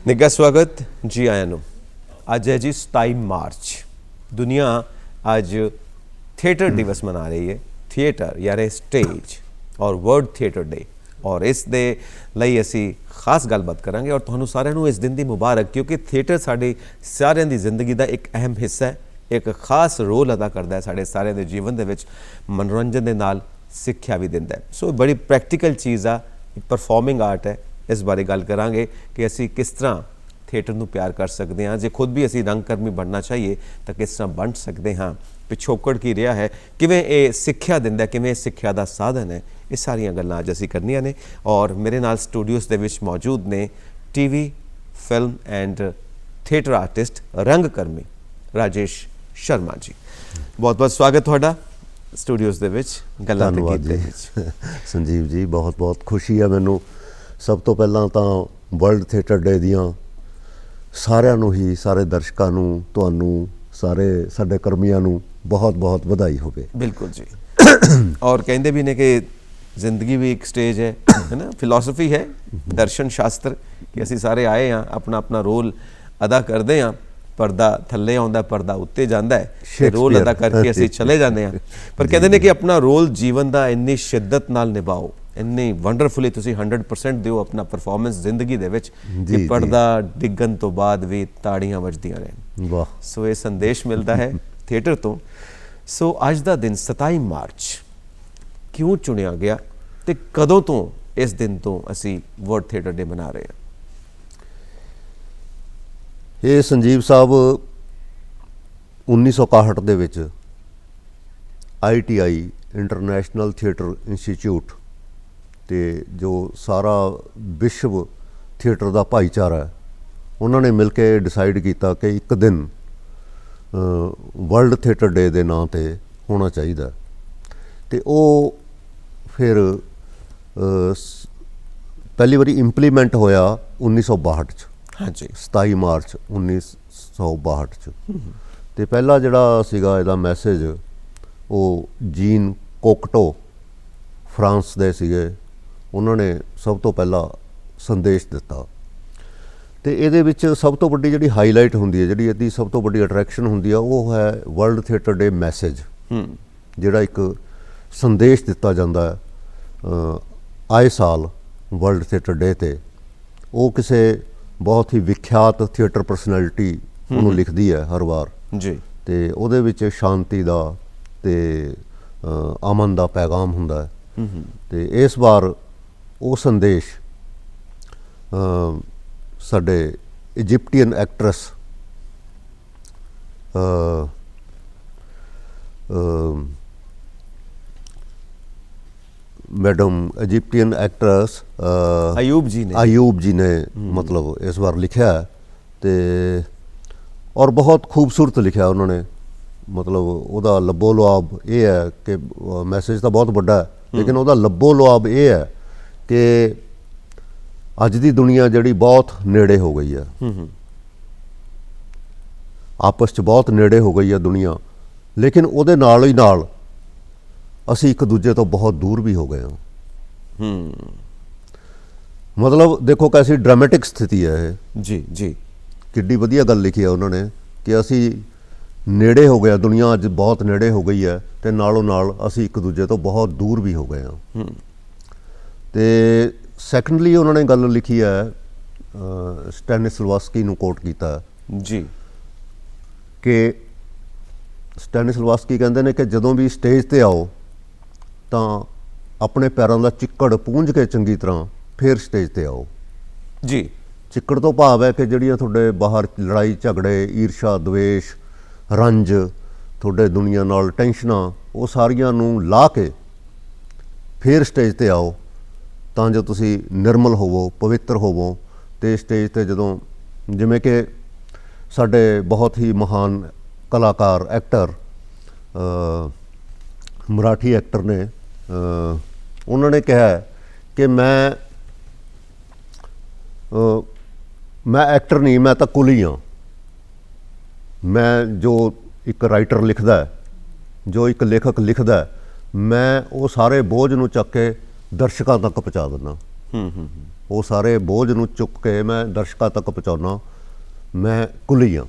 ਨਿੱਘਾ ਸਵਾਗਤ ਜੀ ਆਇਆਂ ਨੂੰ। ਅੱਜ ਹੈ ਜੀ 27 ਮਾਰਚ। ਦੁਨੀਆ ਅੱਜ ਥੀਏਟਰ ਦਿਵਸ ਮਨਾ ਰਹੀ ਹੈ। ਥੀਏਟਰ ਯਾਨੀ ਸਟੇਜ ਔਰ ਵਰਲਡ ਥੀਏਟਰ ਡੇ, ਔਰ ਇਸ ਦੇ ਲਈ ਅਸੀਂ ਖਾਸ ਗੱਲਬਾਤ ਕਰਾਂਗੇ ਔਰ ਤੁਹਾਨੂੰ ਸਾਰਿਆਂ ਨੂੰ ਇਸ ਦਿਨ ਦੀ ਮੁਬਾਰਕ, ਕਿਉਂਕਿ ਥੀਏਟਰ ਸਾਡੇ ਸਾਰਿਆਂ ਦੀ ਜ਼ਿੰਦਗੀ ਦਾ ਇੱਕ ਅਹਿਮ ਹਿੱਸਾ ਹੈ, ਇੱਕ ਖਾਸ ਰੋਲ ਅਦਾ ਕਰਦਾ ਹੈ ਸਾਡੇ ਸਾਰਿਆਂ ਦੇ ਜੀਵਨ ਦੇ ਵਿੱਚ। ਮਨੋਰੰਜਨ ਦੇ ਨਾਲ ਸਿੱਖਿਆ ਵੀ ਦਿੰਦਾ ਹੈ। ਸੋ ਬੜੀ ਪ੍ਰੈਕਟੀਕਲ ਚੀਜ਼ ਆ, ਇੱਕ ਪਰਫਾਰਮਿੰਗ ਆਰਟ ਹੈ। ਇਸ ਬਾਰੇ ਗੱਲ ਕਰਾਂਗੇ ਕਿ ਅਸੀਂ ਕਿਸ ਤਰ੍ਹਾਂ ਥੀਏਟਰ ਨੂੰ ਪਿਆਰ ਕਰ ਸਕਦੇ ਹਾਂ। ਜੇ ਖੁਦ ਵੀ ਅਸੀਂ ਰੰਗਕਰਮੀ ਬਣਨਾ ਚਾਹੀਏ ਤਾਂ ਕਿਸ ਤਰ੍ਹਾਂ ਬਣ ਸਕਦੇ ਹਾਂ, ਪਿਛੋਕੜ ਕੀ ਰਿਹਾ ਹੈ, ਕਿਵੇਂ ਇਹ ਸਿੱਖਿਆ ਦਿੰਦਾ, ਕਿਵੇਂ ਸਿੱਖਿਆ ਦਾ ਸਾਧਨ ਹੈ। ਇਹ ਸਾਰੀਆਂ ਗੱਲਾਂ ਅੱਜ ਅਸੀਂ ਕਰਨੀਆਂ ਨੇ। ਔਰ ਮੇਰੇ ਨਾਲ ਸਟੂਡੀਓਜ਼ ਦੇ ਵਿੱਚ ਮੌਜੂਦ ਨੇ TV, film and theatre artist, ਰੰਗਕਰਮੀ ਰਾਜੇਸ਼ ਸ਼ਰਮਾ ਜੀ। ਬਹੁਤ ਬਹੁਤ ਸਵਾਗਤ ਤੁਹਾਡਾ ਸਟੂਡੀਓਜ਼ ਦੇ ਵਿੱਚ, ਗੱਲਾਂ ਤੇ ਗੀਤ ਦੇ ਵਿੱਚ। ਸੰਜੀਵ ਜੀ, ਬਹੁਤ ਬਹੁਤ ਖੁਸ਼ੀ ਹੈ ਮੈਨੂੰ। ਸਭ ਤੋਂ ਪਹਿਲਾਂ ਤਾਂ ਵਰਲਡ ਥੀਏਟਰ ਡੇ ਦੀਆਂ ਸਾਰਿਆਂ ਨੂੰ ਹੀ, ਸਾਰੇ ਦਰਸ਼ਕਾਂ ਨੂੰ, ਤੁਹਾਨੂੰ, ਸਾਰੇ ਸਾਡੇ ਕਰਮੀਆਂ ਨੂੰ ਬਹੁਤ ਬਹੁਤ ਵਧਾਈ ਹੋਵੇ। ਬਿਲਕੁਲ ਜੀ। ਔਰ ਕਹਿੰਦੇ ਵੀ ਨੇ ਕਿ ਜ਼ਿੰਦਗੀ ਵੀ ਇੱਕ ਸਟੇਜ ਹੈ ਨਾ, ਫਿਲਾਸਫੀ ਹੈ, ਦਰਸ਼ਨ ਸ਼ਾਸਤਰ, ਕਿ ਅਸੀਂ ਸਾਰੇ ਆਏ ਹਾਂ, ਆਪਣਾ ਆਪਣਾ ਰੋਲ ਅਦਾ ਕਰਦੇ ਹਾਂ। ਪਰਦਾ ਥੱਲੇ ਆਉਂਦਾ, ਪਰਦਾ ਉੱਤੇ ਜਾਂਦਾ ਹੈ, ਰੋਲ ਅਦਾ ਕਰਕੇ ਅਸੀਂ ਚਲੇ ਜਾਂਦੇ ਹਾਂ। ਪਰ ਕਹਿੰਦੇ ਨੇ ਕਿ ਆਪਣਾ ਰੋਲ ਜੀਵਨ ਦਾ ਇੰਨੀ ਸ਼ਿੱਦਤ ਨਾਲ ਨਿਭਾਓ, ਇੰਨੀ ਵੰਡਰਫੁਲੀ ਤੁਸੀਂ 100% ਦਿਓ ਆਪਣਾ ਪਰਫਾਰਮੈਂਸ ਜ਼ਿੰਦਗੀ ਦੇ ਵਿੱਚ, ਕਿ ਪਰਦਾ ਡਿੱਗਣ ਤੋਂ ਬਾਅਦ ਵੀ ਤਾੜੀਆਂ ਵੱਜਦੀਆਂ ਰਹਿਣ। ਵਾਹ। ਸੋ ਇਹ ਸੰਦੇਸ਼ ਮਿਲਦਾ ਹੈ ਥੀਏਟਰ ਤੋਂ। ਸੋ ਅੱਜ ਦਾ ਦਿਨ 27 ਮਾਰਚ ਕਿਉਂ ਚੁਣਿਆ ਗਿਆ ਤੇ ਕਦੋਂ ਤੋਂ ਇਸ ਦਿਨ ਤੋਂ ਅਸੀਂ ਵਰਲਡ ਥੀਏਟਰ ਡੇ ਮਨਾ ਰਹੇ ਹਾਂ? ਇਹ ਸੰਜੀਵ ਸਾਹਿਬ 1961 ਦੇ ਵਿੱਚ ITI ਇੰਟਰਨੈਸ਼ਨਲ ਥੀਏਟਰ ਇੰਸਟੀਚਿਊਟ ਤੇ ਜੋ ਸਾਰਾ ਵਿਸ਼ਵ ਥੀਏਟਰ ਦਾ ਭਾਈਚਾਰਾ ਹੈ, ਉਹਨਾਂ ਨੇ ਮਿਲ ਕੇ ਡਿਸਾਈਡ ਕੀਤਾ ਕਿ ਇੱਕ ਦਿਨ ਵਰਲਡ ਥੀਏਟਰ ਡੇ ਦੇ ਨਾਂ 'ਤੇ ਹੋਣਾ ਚਾਹੀਦਾ। ਅਤੇ ਉਹ ਫਿਰ ਪਹਿਲੀ ਵਾਰੀ ਇੰਪਲੀਮੈਂਟ ਹੋਇਆ 1962 'ਚ। ਹਾਂਜੀ, 27 ਮਾਰਚ 1962 'ਚ। ਅਤੇ ਪਹਿਲਾ ਜਿਹੜਾ ਸੀਗਾ ਇਹਦਾ ਮੈਸੇਜ, ਉਹ ਜੀਨ ਕੋਕਟੋ ਫਰਾਂਸ ਦੇ ਸੀਗੇ, ਉਹਨਾਂ ਨੇ ਸਭ ਤੋਂ ਪਹਿਲਾਂ ਸੰਦੇਸ਼ ਦਿੱਤਾ। ਅਤੇ ਇਹਦੇ ਵਿੱਚ ਸਭ ਤੋਂ ਵੱਡੀ ਜਿਹੜੀ ਹਾਈਲਾਈਟ ਹੁੰਦੀ ਹੈ, ਜਿਹੜੀ ਇਹਦੀ ਸਭ ਤੋਂ ਵੱਡੀ ਅਟਰੈਕਸ਼ਨ ਹੁੰਦੀ ਆ, ਉਹ ਹੈ ਵਰਲਡ ਥੀਏਟਰ ਡੇ ਮੈਸੇਜ, ਜਿਹੜਾ ਇੱਕ ਸੰਦੇਸ਼ ਦਿੱਤਾ ਜਾਂਦਾ ਹੈ ਆਏ ਸਾਲ ਵਰਲਡ ਥੀਏਟਰ ਡੇ 'ਤੇ। ਉਹ ਕਿਸੇ ਬਹੁਤ ਹੀ ਵਿਖਿਆਤ ਥੀਏਟਰ ਪਰਸਨੈਲਿਟੀ ਉਹਨੂੰ ਲਿਖਦੀ ਹੈ ਹਰ ਵਾਰ ਜੀ, ਅਤੇ ਉਹਦੇ ਵਿੱਚ ਸ਼ਾਂਤੀ ਦਾ ਅਤੇ ਅਮਨ ਦਾ ਪੈਗਾਮ ਹੁੰਦਾ ਹੈ। ਅਤੇ ਇਸ ਵਾਰ ਉਹ ਸੰਦੇਸ਼ ਸਾਡੇ ਇਜਿਪਟੀਅਨ ਐਕਟਰੈਸ ਮੈਡਮ ਇਜਿਪਟੀਅਨ ਐਕਟਰੈਸ ਆਯੂਬ ਜੀ ਨੇ ਮਤਲਬ ਇਸ ਵਾਰ ਲਿਖਿਆ ਹੈ। ਅਤੇ ਔਰ ਬਹੁਤ ਖੂਬਸੂਰਤ ਲਿਖਿਆ ਉਹਨਾਂ ਨੇ। ਮਤਲਬ ਉਹਦਾ ਲੱਬੋ ਲੁਆਬ ਇਹ ਹੈ ਕਿ ਮੈਸੇਜ ਤਾਂ ਬਹੁਤ ਵੱਡਾ ਹੈ, ਲੇਕਿਨ ਉਹਦਾ ਲੱਬੋ ਲੁਆਬ ਇਹ ਹੈ ਕਿ ਅੱਜ ਦੀ ਦੁਨੀਆ ਜਿਹੜੀ ਬਹੁਤ ਨੇੜੇ ਹੋ ਗਈ ਹੈ, ਆਪਸ 'ਚ ਬਹੁਤ ਨੇੜੇ ਹੋ ਗਈ ਹੈ ਦੁਨੀਆ, ਲੇਕਿਨ ਉਹਦੇ ਨਾਲ ਹੀ ਨਾਲ ਅਸੀਂ ਇੱਕ ਦੂਜੇ ਤੋਂ ਬਹੁਤ ਦੂਰ ਵੀ ਹੋ ਗਏ ਹਾਂ। ਮਤਲਬ ਦੇਖੋ ਕੈਸੀ ਡਰਾਮੈਟਿਕ ਸਥਿਤੀ ਹੈ ਇਹ। ਜੀ ਜੀ, ਕਿੱਡੀ ਵਧੀਆ ਗੱਲ ਲਿਖੀ ਹੈ ਉਹਨਾਂ ਨੇ ਕਿ ਅਸੀਂ ਨੇੜੇ ਹੋ ਗਏ, ਦੁਨੀਆ ਅੱਜ ਬਹੁਤ ਨੇੜੇ ਹੋ ਗਈ ਹੈ, ਅਤੇ ਨਾਲੋਂ ਨਾਲ ਅਸੀਂ ਇੱਕ ਦੂਜੇ ਤੋਂ ਬਹੁਤ ਦੂਰ ਵੀ ਹੋ ਗਏ ਹਾਂ। ਅਤੇ ਸੈਕੰਡਲੀ ਉਹਨਾਂ ਨੇ ਗੱਲ ਲਿਖੀ ਹੈ, ਸਟੈਨਿਸਲਵਾਸਕੀ ਨੂੰ ਕੋਟ ਕੀਤਾ ਜੀ, ਕਿ ਸਟੈਨਿਸਲਵਾਸਕੀ ਕਹਿੰਦੇ ਨੇ ਕਿ ਜਦੋਂ ਵੀ ਸਟੇਜ 'ਤੇ ਆਓ ਤਾਂ ਆਪਣੇ ਪੈਰਾਂ ਦਾ ਚਿੱਕੜ ਪੂੰਝ ਕੇ ਚੰਗੀ ਤਰ੍ਹਾਂ ਫਿਰ ਸਟੇਜ 'ਤੇ ਆਓ ਜੀ। ਚਿੱਕੜ ਤੋਂ ਭਾਵ ਹੈ ਕਿ ਜਿਹੜੀਆਂ ਤੁਹਾਡੇ ਬਾਹਰ ਲੜਾਈ ਝਗੜੇ, ਈਰਸ਼ਾ, ਦਵੇਸ਼, ਰੰਜ, ਤੁਹਾਡੇ ਦੁਨੀਆ ਨਾਲ ਟੈਨਸ਼ਨਾਂ, ਉਹ ਸਾਰੀਆਂ ਨੂੰ ਲਾਹ ਕੇ ਫਿਰ ਸਟੇਜ 'ਤੇ ਆਓ, ਤਾਂ ਜੋ ਤੁਸੀਂ ਨਿਰਮਲ ਹੋਵੋ, ਪਵਿੱਤਰ ਹੋਵੋ। ਅਤੇ ਸਟੇਜ 'ਤੇ ਜਦੋਂ, ਜਿਵੇਂ ਕਿ ਸਾਡੇ ਬਹੁਤ ਹੀ ਮਹਾਨ ਕਲਾਕਾਰ, ਐਕਟਰ, ਮਰਾਠੀ ਐਕਟਰ ਨੇ, ਉਹਨਾਂ ਨੇ ਕਿਹਾ ਕਿ ਮੈਂ ਐਕਟਰ ਨਹੀਂ, ਮੈਂ ਤਾਂ ਕੁਲੀ ਹਾਂ। ਮੈਂ ਜੋ ਇੱਕ ਰਾਈਟਰ ਲਿਖਦਾ, ਜੋ ਇੱਕ ਲੇਖਕ ਲਿਖਦਾ, ਮੈਂ ਉਹ ਸਾਰੇ ਬੋਝ ਨੂੰ ਚੱਕ ਕੇ ਦਰਸ਼ਕਾਂ ਤੱਕ ਪਹੁੰਚਾ ਦਿੰਦਾ। ਉਹ ਸਾਰੇ ਬੋਝ ਨੂੰ ਚੁੱਕ ਕੇ ਮੈਂ ਦਰਸ਼ਕਾਂ ਤੱਕ ਪਹੁੰਚਾਉਣਾ, ਮੈਂ ਕੁਲੀ ਹਾਂ।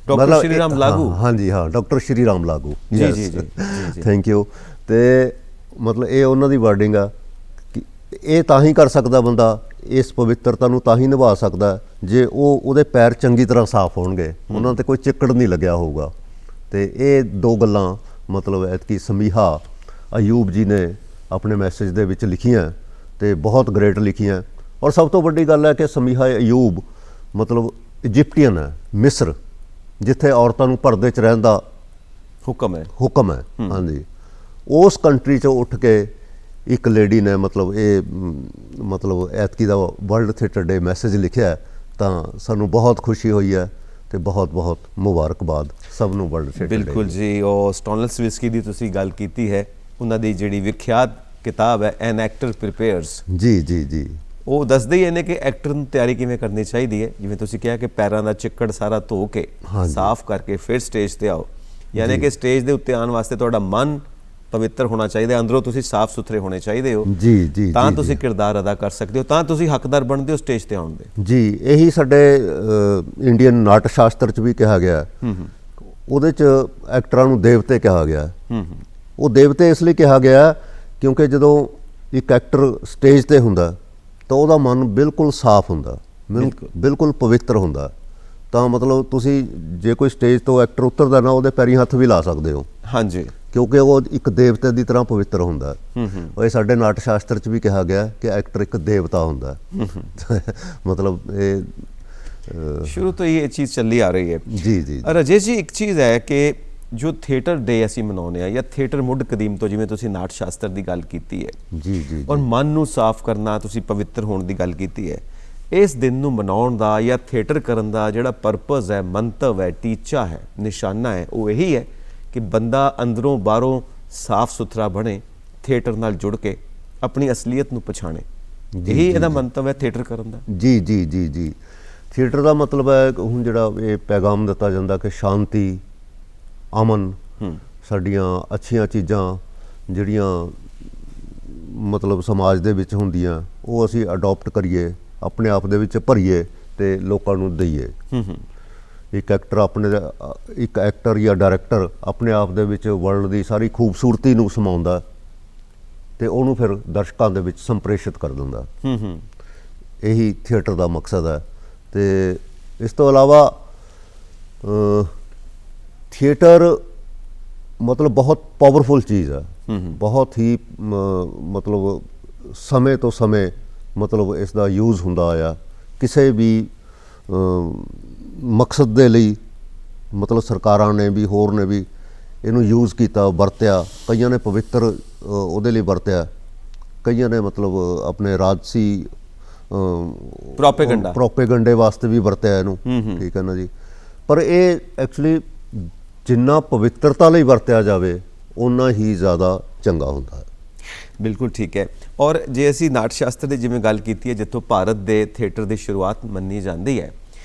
ਡਾਕਟਰ ਸ਼੍ਰੀ ਰਾਮ ਲਾਗੂ। ਹਾਂਜੀ ਹਾਂ, ਡਾਕਟਰ ਸ਼੍ਰੀ ਰਾਮ ਲਾਗੂ। ਜੀ ਜੀ ਜੀ, ਥੈਂਕ ਯੂ। ਤੇ ਮਤਲਬ ਇਹ ਉਹਨਾਂ ਦੀ ਵਰਡਿੰਗ ਆ ਕਿ ਇਹ ਤਾਂ ਹੀ ਕਰ ਸਕਦਾ ਬੰਦਾ, ਇਸ ਪਵਿੱਤਰਤਾ ਨੂੰ ਤਾਂ ਹੀ ਨਿਭਾ ਸਕਦਾ ਜੇ ਉਹਦੇ ਪੈਰ ਚੰਗੀ ਤਰ੍ਹਾਂ ਸਾਫ਼ ਹੋਣਗੇ, ਉਹਨਾਂ ਤੇ ਕੋਈ ਚਿੱਕੜ ਨਹੀਂ ਲੱਗਿਆ ਹੋਊਗਾ। ਤੇ ਇਹ ਦੋ ਗੱਲਾਂ ਮਤਲਬ ਐਤਕੀ ਸਮੀਹਾ ਅਯੂਬ ਜੀ ਨੇ ਆਪਣੇ ਮੈਸੇਜ ਦੇ ਵਿੱਚ ਲਿਖੀਆਂ ਤੇ ਬਹੁਤ ਗ੍ਰੇਟ ਲਿਖੀਆਂ। ਔਰ ਸਭ ਤੋਂ ਵੱਡੀ ਗੱਲ ਹੈ ਕਿ ਸਮੀਹਾ ਅਯੂਬ ਮਤਲਬ ਇਜਿਪਟੀਅਨ ਹੈ, ਮਿਸਰ, ਜਿੱਥੇ ਔਰਤਾਂ ਨੂੰ ਪਰਦੇ 'ਚ ਰਹਿਣ ਦਾ ਹੁਕਮ ਹੈ। ਹਾਂਜੀ, ਉਸ ਕੰਟਰੀ 'ਚੋਂ ਉੱਠ ਕੇ ਇੱਕ ਲੇਡੀ ਨੇ ਮਤਲਬ ਇਹ ਮਤਲਬ ਐਤਕੀ ਦਾ ਵਰਲਡ ਥੀਏਟਰ ਡੇ ਮੈਸੇਜ ਲਿਖਿਆ, ਤਾਂ ਸਾਨੂੰ ਬਹੁਤ ਖੁਸ਼ੀ ਹੋਈ ਹੈ ਤੇ ਬਹੁਤ ਬਹੁਤ ਮੁਬਾਰਕਬਾਦ ਸਭ ਨੂੰ ਵਰਲਡ ਥੀਏਟਰ ਡੇ। ਬਿਲਕੁਲ ਜੀ। ਉਹ ਸਟੋਨਿਸਲਵਿਸਕੀ ਦੀ ਤੁਸੀਂ ਗੱਲ ਕੀਤੀ ਹੈ, ਉਹਨਾਂ ਦੀ ਜਿਹੜੀ ਵਿਖਿਆਤ ਕਿਤਾਬ ਹੈ ਐਨ ਐਕਟਰ ਪ੍ਰੀਪੇਅਰਸ। ਜੀ ਜੀ ਜੀ। ਉਹ ਦੱਸਦੇ ਹੀ ਨੇ ਕਿ ਐਕਟਰ ਨੂੰ ਤਿਆਰੀ ਕਿਵੇਂ ਕਰਨੀ ਚਾਹੀਦੀ ਹੈ। ਜਿਵੇਂ ਤੁਸੀਂ ਕਿਹਾ ਕਿ ਪੈਰਾਂ ਦਾ ਚਿੱਕੜ ਸਾਰਾ ਧੋ ਕੇ ਸਾਫ਼ ਕਰਕੇ ਫਿਰ ਸਟੇਜ ਤੇ ਆਓ, ਯਾਨੀ ਕਿ ਸਟੇਜ ਦੇ ਉੱਤੇ ਆਉਣ ਵਾਸਤੇ ਤੁਹਾਡਾ ਮਨ ਪਵਿੱਤਰ ਹੋਣਾ ਚਾਹੀਦਾ, ਅੰਦਰੋਂ ਤੁਸੀਂ ਸਾਫ਼ ਸੁਥਰੇ ਹੋਣੇ ਚਾਹੀਦੇ ਹੋ। ਜੀ ਜੀ। ਤਾਂ ਤੁਸੀਂ ਕਿਰਦਾਰ ਅਦਾ ਕਰ ਸਕਦੇ ਹੋ, ਤਾਂ ਤੁਸੀਂ ਹੱਕਦਾਰ ਬਣਦੇ ਹੋ ਸਟੇਜ ਤੇ ਆਉਣ ਦੇ। ਜੀ, ਇਹੀ ਸਾਡੇ ਇੰਡੀਅਨ ਨਾਟ ਸ਼ਾਸਤਰ 'ਚ ਵੀ ਕਿਹਾ ਗਿਆ। ਉਹਦੇ 'ਚ ਐਕਟਰਾਂ ਨੂੰ ਦੇਵਤੇ ਕਿਹਾ ਗਿਆ। ਉਹ ਦੇਵਤੇ ਇਸ ਲਈ ਕਿਹਾ ਗਿਆ ਕਿਉਂਕਿ ਜਦੋਂ ਇੱਕ ਐਕਟਰ ਸਟੇਜ ਤੇ ਹੁੰਦਾ ਤਾਂ ਉਹਦਾ ਮਨ ਬਿਲਕੁਲ ਸਾਫ਼ ਹੁੰਦਾ, ਬਿਲਕੁਲ ਪਵਿੱਤਰ ਹੁੰਦਾ। ਤਾਂ ਮਤਲਬ ਤੁਸੀਂ ਜੇ ਕੋਈ ਸਟੇਜ ਤੋਂ ਐਕਟਰ ਉਤਰਦਾ ਨਾ, ਉਹਦੇ ਪੈਰੀਂ ਹੱਥ ਵੀ ਲਾ ਸਕਦੇ ਹੋ। ਹਾਂਜੀ, ਕਿਉਂਕਿ ਉਹ ਇੱਕ ਦੇਵਤੇ ਦੀ ਤਰ੍ਹਾਂ ਪਵਿੱਤਰ ਹੁੰਦਾ। ਉਹ ਸਾਡੇ ਨਾਟ ਸ਼ਾਸਤਰ 'ਚ ਵੀ ਕਿਹਾ ਗਿਆ ਕਿ ਐਕਟਰ ਇੱਕ ਦੇਵਤਾ ਹੁੰਦਾ। ਮਤਲਬ ਇਹ ਸ਼ੁਰੂ ਤੋਂ ਹੀ ਇਹ ਚੀਜ਼ ਚੱਲੀ ਆ ਰਹੀ ਹੈ। ਜੀ ਜੀ। ਰਾਜੇਸ਼ ਜੀ, ਇੱਕ ਚੀਜ਼ ਹੈ ਕਿ ਜੋ ਥੀਏਟਰ ਡੇ ਅਸੀਂ ਮਨਾਉਂਦੇ ਹਾਂ ਜਾਂ ਥੀਏਟਰ ਮੁੱਢ ਕਦੀਮ ਤੋਂ, ਜਿਵੇਂ ਤੁਸੀਂ ਨਾਟ ਸ਼ਾਸਤਰ ਦੀ ਗੱਲ ਕੀਤੀ ਹੈ ਜੀ ਜੀ, ਔਰ ਮਨ ਨੂੰ ਸਾਫ਼ ਕਰਨਾ, ਤੁਸੀਂ ਪਵਿੱਤਰ ਹੋਣ ਦੀ ਗੱਲ ਕੀਤੀ ਹੈ, ਇਸ ਦਿਨ ਨੂੰ ਮਨਾਉਣ ਦਾ ਜਾਂ ਥੀਏਟਰ ਕਰਨ ਦਾ ਜਿਹੜਾ ਪਰਪਸ ਹੈ, ਮੰਤਵ ਹੈ, ਟੀਚਾ ਹੈ, ਨਿਸ਼ਾਨਾ ਹੈ, ਉਹ ਇਹੀ ਹੈ ਕਿ ਬੰਦਾ ਅੰਦਰੋਂ ਬਾਹਰੋਂ ਸਾਫ਼ ਸੁਥਰਾ ਬਣੇ, ਥੀਏਟਰ ਨਾਲ ਜੁੜ ਕੇ ਆਪਣੀ ਅਸਲੀਅਤ ਨੂੰ ਪਛਾਣੇ। ਇਹੀ ਇਹਦਾ ਮੰਤਵ ਹੈ ਥੀਏਟਰ ਕਰਨ ਦਾ। ਜੀ ਜੀ ਜੀ ਜੀ। ਥੀਏਟਰ ਦਾ ਮਤਲਬ ਹੈ ਹੁਣ ਜਿਹੜਾ ਇਹ ਪੈਗਾਮ ਦਿੱਤਾ ਜਾਂਦਾ ਕਿ ਸ਼ਾਂਤੀ, ਅਮਨ, ਸਾਡੀਆਂ ਅੱਛੀਆਂ ਚੀਜ਼ਾਂ ਜਿਹੜੀਆਂ ਮਤਲਬ ਸਮਾਜ ਦੇ ਵਿੱਚ ਹੁੰਦੀਆਂ, ਉਹ ਅਸੀਂ ਅਡੋਪਟ ਕਰੀਏ, ਆਪਣੇ ਆਪ ਦੇ ਵਿੱਚ ਭਰੀਏ ਤੇ ਲੋਕਾਂ ਨੂੰ ਦਈਏ। ਇੱਕ ਐਕਟਰ ਜਾਂ ਡਾਇਰੈਕਟਰ ਆਪਣੇ ਆਪ ਦੇ ਵਿੱਚ ਵਰਲਡ ਦੀ ਸਾਰੀ ਖੂਬਸੂਰਤੀ ਨੂੰ ਸਮਾਉਂਦਾ ਤੇ ਉਹਨੂੰ ਫਿਰ ਦਰਸ਼ਕਾਂ ਦੇ ਵਿੱਚ ਸੰਪ੍ਰੇਸ਼ਿਤ ਕਰ ਦਿੰਦਾ। ਇਹੀ ਥੀਏਟਰ ਦਾ ਮਕਸਦ ਹੈ। ਤੇ ਇਸ ਤੋਂ ਇਲਾਵਾ ਥੀਏਟਰ ਮਤਲਬ ਬਹੁਤ ਪਾਵਰਫੁਲ ਚੀਜ਼ ਹੈ, ਬਹੁਤ ਹੀ ਮਤਲਬ ਸਮੇਂ ਤੋਂ ਸਮੇਂ ਮਤਲਬ ਇਸ ਦਾ ਯੂਜ਼ ਹੁੰਦਾ ਆਇਆ ਕਿਸੇ ਵੀ ਮਕਸਦ ਦੇ ਲਈ। ਮਤਲਬ ਸਰਕਾਰਾਂ ਨੇ ਵੀ, ਹੋਰ ਨੇ ਵੀ ਇਹਨੂੰ ਯੂਜ਼ ਕੀਤਾ, ਵਰਤਿਆ। ਕਈਆਂ ਨੇ ਪਵਿੱਤਰ ਉਹਦੇ ਲਈ ਵਰਤਿਆ, ਕਈਆਂ ਨੇ ਮਤਲਬ ਆਪਣੇ ਰਾਜਸੀ ਪ੍ਰੋਪੇਗੰਡੇ ਵਾਸਤੇ ਵੀ ਵਰਤਿਆ ਇਹਨੂੰ। ਠੀਕ ਹੈ ਨਾ ਜੀ। ਪਰ ਇਹ ਐਕਚੁਅਲੀ ਜਿੰਨਾ ਪਵਿੱਤਰਤਾ ਲਈ ਵਰਤਿਆ ਜਾਵੇ ਓਨਾ ਹੀ ਜ਼ਿਆਦਾ ਚੰਗਾ ਹੁੰਦਾ ਹੈ। ਬਿਲਕੁਲ ਠੀਕ ਹੈ। ਔਰ ਜੇ ਅਸੀਂ ਨਾਟ ਸ਼ਾਸਤਰ ਦੀ ਜਿਵੇਂ ਗੱਲ ਕੀਤੀ ਹੈ, ਜਿੱਥੋਂ ਭਾਰਤ ਦੇ ਥੀਏਟਰ ਦੀ ਸ਼ੁਰੂਆਤ ਮੰਨੀ ਜਾਂਦੀ ਹੈ,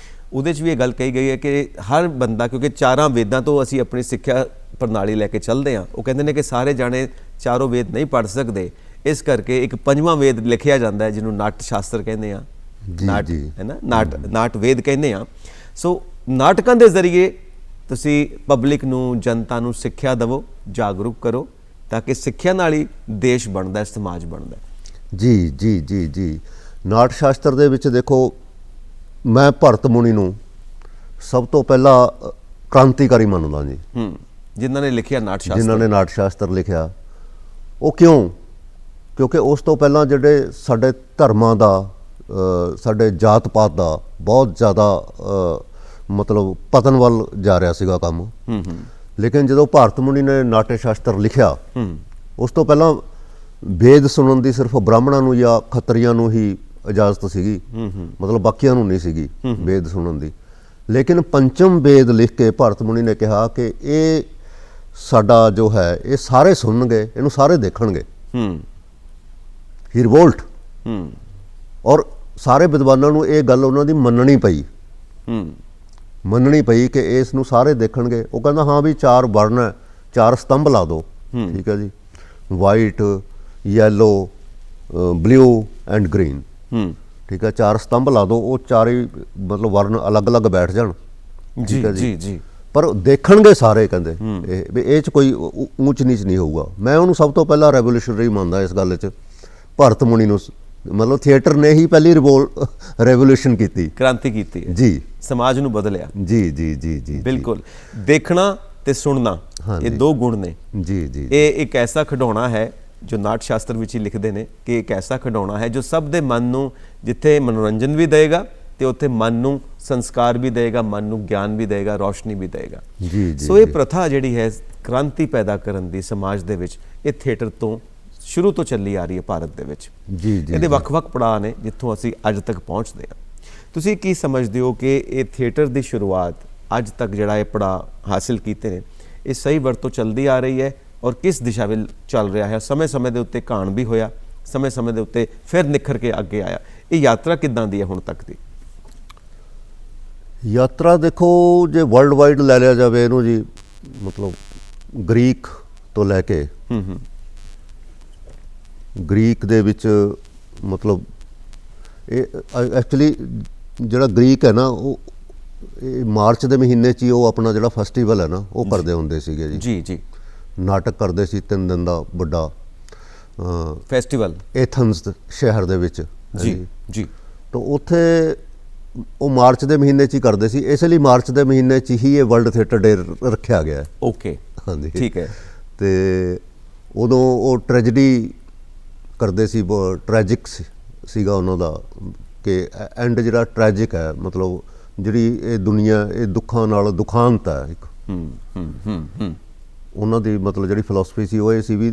ਉਹਦੇ 'ਚ ਵੀ ਇਹ ਗੱਲ ਕਹੀ ਗਈ ਹੈ ਕਿ ਹਰ ਬੰਦਾ, ਕਿਉਂਕਿ ਚਾਰਾਂ ਵੇਦਾਂ ਤੋਂ ਅਸੀਂ ਆਪਣੀ ਸਿੱਖਿਆ ਪ੍ਰਣਾਲੀ ਲੈ ਕੇ ਚੱਲਦੇ ਹਾਂ, ਉਹ ਕਹਿੰਦੇ ਨੇ ਕਿ ਸਾਰੇ ਜਾਣੇ ਚਾਰੋਂ ਵੇਦ ਨਹੀਂ ਪੜ੍ਹ ਸਕਦੇ, ਇਸ ਕਰਕੇ ਇੱਕ ਪੰਜਵਾਂ ਵੇਦ ਲਿਖਿਆ ਜਾਂਦਾ ਹੈ ਜਿਹਨੂੰ ਨਾਟ ਸ਼ਾਸਤਰ ਕਹਿੰਦੇ ਆ, ਨਾਟ ਹੈ ਨਾ, ਨਾਟ ਵੇਦ ਕਹਿੰਦੇ ਆ। ਸੋ ਨਾਟਕਾਂ ਦੇ ਜ਼ਰੀਏ ਤੁਸੀਂ ਪਬਲਿਕ ਨੂੰ, ਜਨਤਾ ਨੂੰ ਸਿੱਖਿਆ ਦੇਵੋ, ਜਾਗਰੂਕ ਕਰੋ, ਤਾਂ ਕਿ ਸਿੱਖਿਆ ਨਾਲ ਹੀ ਦੇਸ਼ ਬਣਦਾ, ਸਮਾਜ ਬਣਦਾ। ਜੀ ਜੀ ਜੀ ਜੀ। ਨਾਟ ਸ਼ਾਸਤਰ ਦੇ ਵਿੱਚ ਦੇਖੋ, ਮੈਂ ਭਰਤ ਮੁਨੀ ਨੂੰ ਸਭ ਤੋਂ ਪਹਿਲਾਂ ਕ੍ਰਾਂਤੀਕਾਰੀ ਮੰਨਦਾ ਜੀ। ਜਿਨ੍ਹਾਂ ਨੇ ਲਿਖਿਆ ਨਾਟ ਸ਼ਾਸਤਰ, ਜਿਨ੍ਹਾਂ ਨੇ ਨਾਟ ਸ਼ਾਸਤਰ ਲਿਖਿਆ। ਉਹ ਕਿਉਂ? ਕਿਉਂਕਿ ਉਸ ਤੋਂ ਪਹਿਲਾਂ ਜਿਹੜੇ ਸਾਡੇ ਧਰਮਾਂ ਦਾ, ਸਾਡੇ ਜਾਤ ਪਾਤ ਦਾ ਬਹੁਤ ਜ਼ਿਆਦਾ ਮਤਲਬ ਪਤਨ ਵੱਲ ਜਾ ਰਿਹਾ ਸੀਗਾ ਕੰਮ। ਲੇਕਿਨ ਜਦੋਂ ਭਾਰਤ ਮੁਨੀ ਨੇ ਨਾਟਯ ਸ਼ਾਸਤਰ ਲਿਖਿਆ, ਉਸ ਤੋਂ ਪਹਿਲਾਂ ਵੇਦ ਸੁਣਨ ਦੀ ਸਿਰਫ ਬ੍ਰਾਹਮਣਾਂ ਨੂੰ ਜਾਂ ਖੱਤਰੀਆਂ ਨੂੰ ਹੀ ਇਜਾਜ਼ਤ ਸੀਗੀ, ਮਤਲਬ ਬਾਕੀਆਂ ਨੂੰ ਨਹੀਂ ਸੀਗੀ ਵੇਦ ਸੁਣਨ ਦੀ। ਲੇਕਿਨ ਪੰਚਮ ਵੇਦ ਲਿਖ ਕੇ ਭਾਰਤ ਮੁਨੀ ਨੇ ਕਿਹਾ ਕਿ ਇਹ ਸਾਡਾ ਜੋ ਹੈ ਇਹ ਸਾਰੇ ਸੁਣਨਗੇ, ਇਹਨੂੰ ਸਾਰੇ ਦੇਖਣਗੇ। ਹੀ ਰਿਵੋਲਟ। ਔਰ ਸਾਰੇ ਵਿਦਵਾਨਾਂ ਨੂੰ ਇਹ ਗੱਲ ਉਹਨਾਂ ਦੀ ਮੰਨਣੀ ਪਈ ਕਿ ਇਸ ਨੂੰ ਸਾਰੇ ਦੇਖਣਗੇ। ਉਹ ਕਹਿੰਦਾ ਹਾਂ ਵੀ 4 ਵਰਨ ਹੈ, 4 ਸਤੰਭ ਲਾ ਦਿਓ। ਠੀਕ ਹੈ ਜੀ। White, yellow, blue and green, ਠੀਕ ਹੈ, 4 ਸਤੰਭ ਲਾ ਦਿਓ, ਉਹ ਚਾਰੇ ਮਤਲਬ ਵਰਨ ਅਲੱਗ-ਅਲੱਗ ਬੈਠ ਜਾਣ, ਜੀ ਠੀਕ ਹੈ ਜੀ ਜੀ। ਪਰ ਦੇਖਣਗੇ ਸਾਰੇ, ਕਹਿੰਦੇ ਇਹ ਵੀ ਇਹ 'ਚ ਕੋਈ ਊਚ ਨੀਚ ਨਹੀਂ ਹੋਊਗਾ। ਮੈਂ ਉਹਨੂੰ ਸਭ ਤੋਂ ਪਹਿਲਾਂ ਰੈਵੋਲੂਸ਼ਨਰੀ ਮੰਨਦਾ ਇਸ ਗੱਲ 'ਚ, ਭਰਤ ਮੁਨੀ ਨੂੰ। ਮਤਲਬ ਥੀਏਟਰ ਨੇ ਹੀ ਪਹਿਲੀ ਰੈਵੋਲੂਸ਼ਨ ਕੀਤੀ, ਕ੍ਰਾਂਤੀ ਕੀਤੀ ਹੈ ਜੀ, ਸਮਾਜ ਨੂੰ ਬਦਲਿਆ। ਜੀ ਜੀ ਜੀ ਜੀ ਬਿਲਕੁਲ, ਦੇਖਣਾ ਤੇ ਸੁਣਨਾ ਇਹ 2 ਗੁਣ ਨੇ। ਜੀ ਜੀ। ਇਹ ਇੱਕ ਐਸਾ ਖਿਡੌਣਾ ਹੈ ਜੋ ਨਾਟ ਸ਼ਾਸਤਰ ਵਿੱਚ ਹੀ ਲਿਖਦੇ ਨੇ ਕਿ ਇੱਕ ਐਸਾ ਖਿਡੌਣਾ ਹੈ ਜੋ ਸਭ ਦੇ ਮਨ ਨੂੰ ਜਿੱਥੇ ਮਨੋਰੰਜਨ ਵੀ ਦੇਗਾ ਤੇ ਉੱਥੇ ਮਨ ਨੂੰ ਸੰਸਕਾਰ ਵੀ ਦੇਗਾ, ਮਨ ਨੂੰ ਗਿਆਨ ਵੀ ਦੇਗਾ, ਰੌਸ਼ਨੀ ਵੀ ਦੇਗਾ। ਜੀ ਜੀ। ਸੋ ਇਹ ਪ੍ਰਥਾ ਜਿਹੜੀ ਹੈ ਕ੍ਰਾਂਤੀ ਪੈਦਾ ਕਰਨ ਦੀ ਸਮਾਜ ਦੇ ਵਿੱਚ, ਇਹ ਥੀਏਟਰ ਤੋਂ ਸ਼ੁਰੂ ਤੋਂ ਚੱਲੀ ਆ ਰਹੀ ਹੈ ਭਾਰਤ ਦੇ ਵਿੱਚ। ਜੀ ਜੀ। ਇਹਦੇ ਵੱਖ-ਵੱਖ ਪੜਾਅ ਨੇ ਜਿੱਥੋਂ ਅਸੀਂ ਅੱਜ ਤੱਕ ਪਹੁੰਚਦੇ ਹਾਂ। ਤੁਸੀਂ ਕੀ ਸਮਝਦੇ ਹੋ ਕਿ ਇਹ ਥੀਏਟਰ ਦੀ ਸ਼ੁਰੂਆਤ ਅੱਜ ਤੱਕ ਜਿਹੜਾ ਇਹ ਪੜਾਅ ਹਾਸਿਲ ਕੀਤੇ ਨੇ, ਇਹ ਸਹੀ ਵਰਤੋਂ ਚੱਲਦੀ ਆ ਰਹੀ ਹੈ ਔਰ ਕਿਸ ਦਿਸ਼ਾ ਵਿੱਚ ਚੱਲ ਰਿਹਾ ਹੈ? ਸਮੇਂ-ਸਮੇਂ ਦੇ ਉੱਤੇ ਘਾਣ ਵੀ ਹੋਇਆ, ਸਮੇਂ-ਸਮੇਂ ਦੇ ਉੱਤੇ ਫਿਰ ਨਿਖਰ ਕੇ ਅੱਗੇ ਆਇਆ। ਇਹ ਯਾਤਰਾ ਕਿੱਦਾਂ ਦੀ ਹੈ ਹੁਣ ਤੱਕ ਦੀ? ਯਾਤਰਾ ਦੇਖੋ, ਜੇ ਵਰਲਡ ਵਾਈਡ ਲੈ ਲਿਆ ਜਾਵੇ ਇਹਨੂੰ ਜੀ, ਮਤਲਬ ਗ੍ਰੀਕ ਤੋਂ ਲੈ ਕੇ, ਗ੍ਰੀਕ ਦੇ ਵਿੱਚ ਮਤਲਬ ਇਹ ਐਕਚੁਅਲੀ ਜਿਹੜਾ ਗ੍ਰੀਕ ਹੈ ਨਾ, ਉਹ ਇਹ ਮਾਰਚ ਦੇ ਮਹੀਨੇ 'ਚ ਹੀ ਉਹ ਆਪਣਾ ਜਿਹੜਾ ਫੈਸਟੀਵਲ ਹੈ ਨਾ ਉਹ ਕਰਦੇ ਹੁੰਦੇ ਸੀਗੇ ਜੀ। ਜੀ ਜੀ। ਨਾਟਕ ਕਰਦੇ ਸੀ 3 ਦਿਨ ਦਾ ਵੱਡਾ ਫੈਸਟੀਵਲ ਐਥਨਸ ਸ਼ਹਿਰ ਦੇ ਵਿੱਚ। ਜੀ ਜੀ। ਤਾਂ ਉੱਥੇ ਉਹ ਮਾਰਚ ਦੇ ਮਹੀਨੇ 'ਚ ਹੀ ਕਰਦੇ ਸੀ, ਇਸ ਲਈ ਮਾਰਚ ਦੇ ਮਹੀਨੇ 'ਚ ਹੀ ਇਹ ਵਰਲਡ ਥੀਏਟਰ ਡੇ ਰੱਖਿਆ ਗਿਆ ਹੈ। ਓਕੇ, ਹਾਂਜੀ, ਠੀਕ ਹੈ। ਤੇ ਉਦੋਂ ਉਹ ਟ੍ਰੈਜਡੀ ਕਰਦੇ ਸੀ, ਟ੍ਰੈਜਿਕ ਸੀਗਾ ਉਹਨਾਂ ਦਾ ਕਿ ਐਂਡ ਜਿਹੜਾ ਟ੍ਰੈਜਿਕ ਹੈ, ਮਤਲਬ ਜਿਹੜੀ ਇਹ ਦੁਨੀਆ ਇਹ ਦੁੱਖਾਂ ਨਾਲ ਦੁਖਾਂਤ ਹੈ ਇੱਕ। ਉਹਨਾਂ ਦੀ ਮਤਲਬ ਜਿਹੜੀ ਫਿਲਾਸਫੀ ਸੀ ਉਹ ਇਹ ਸੀ ਵੀ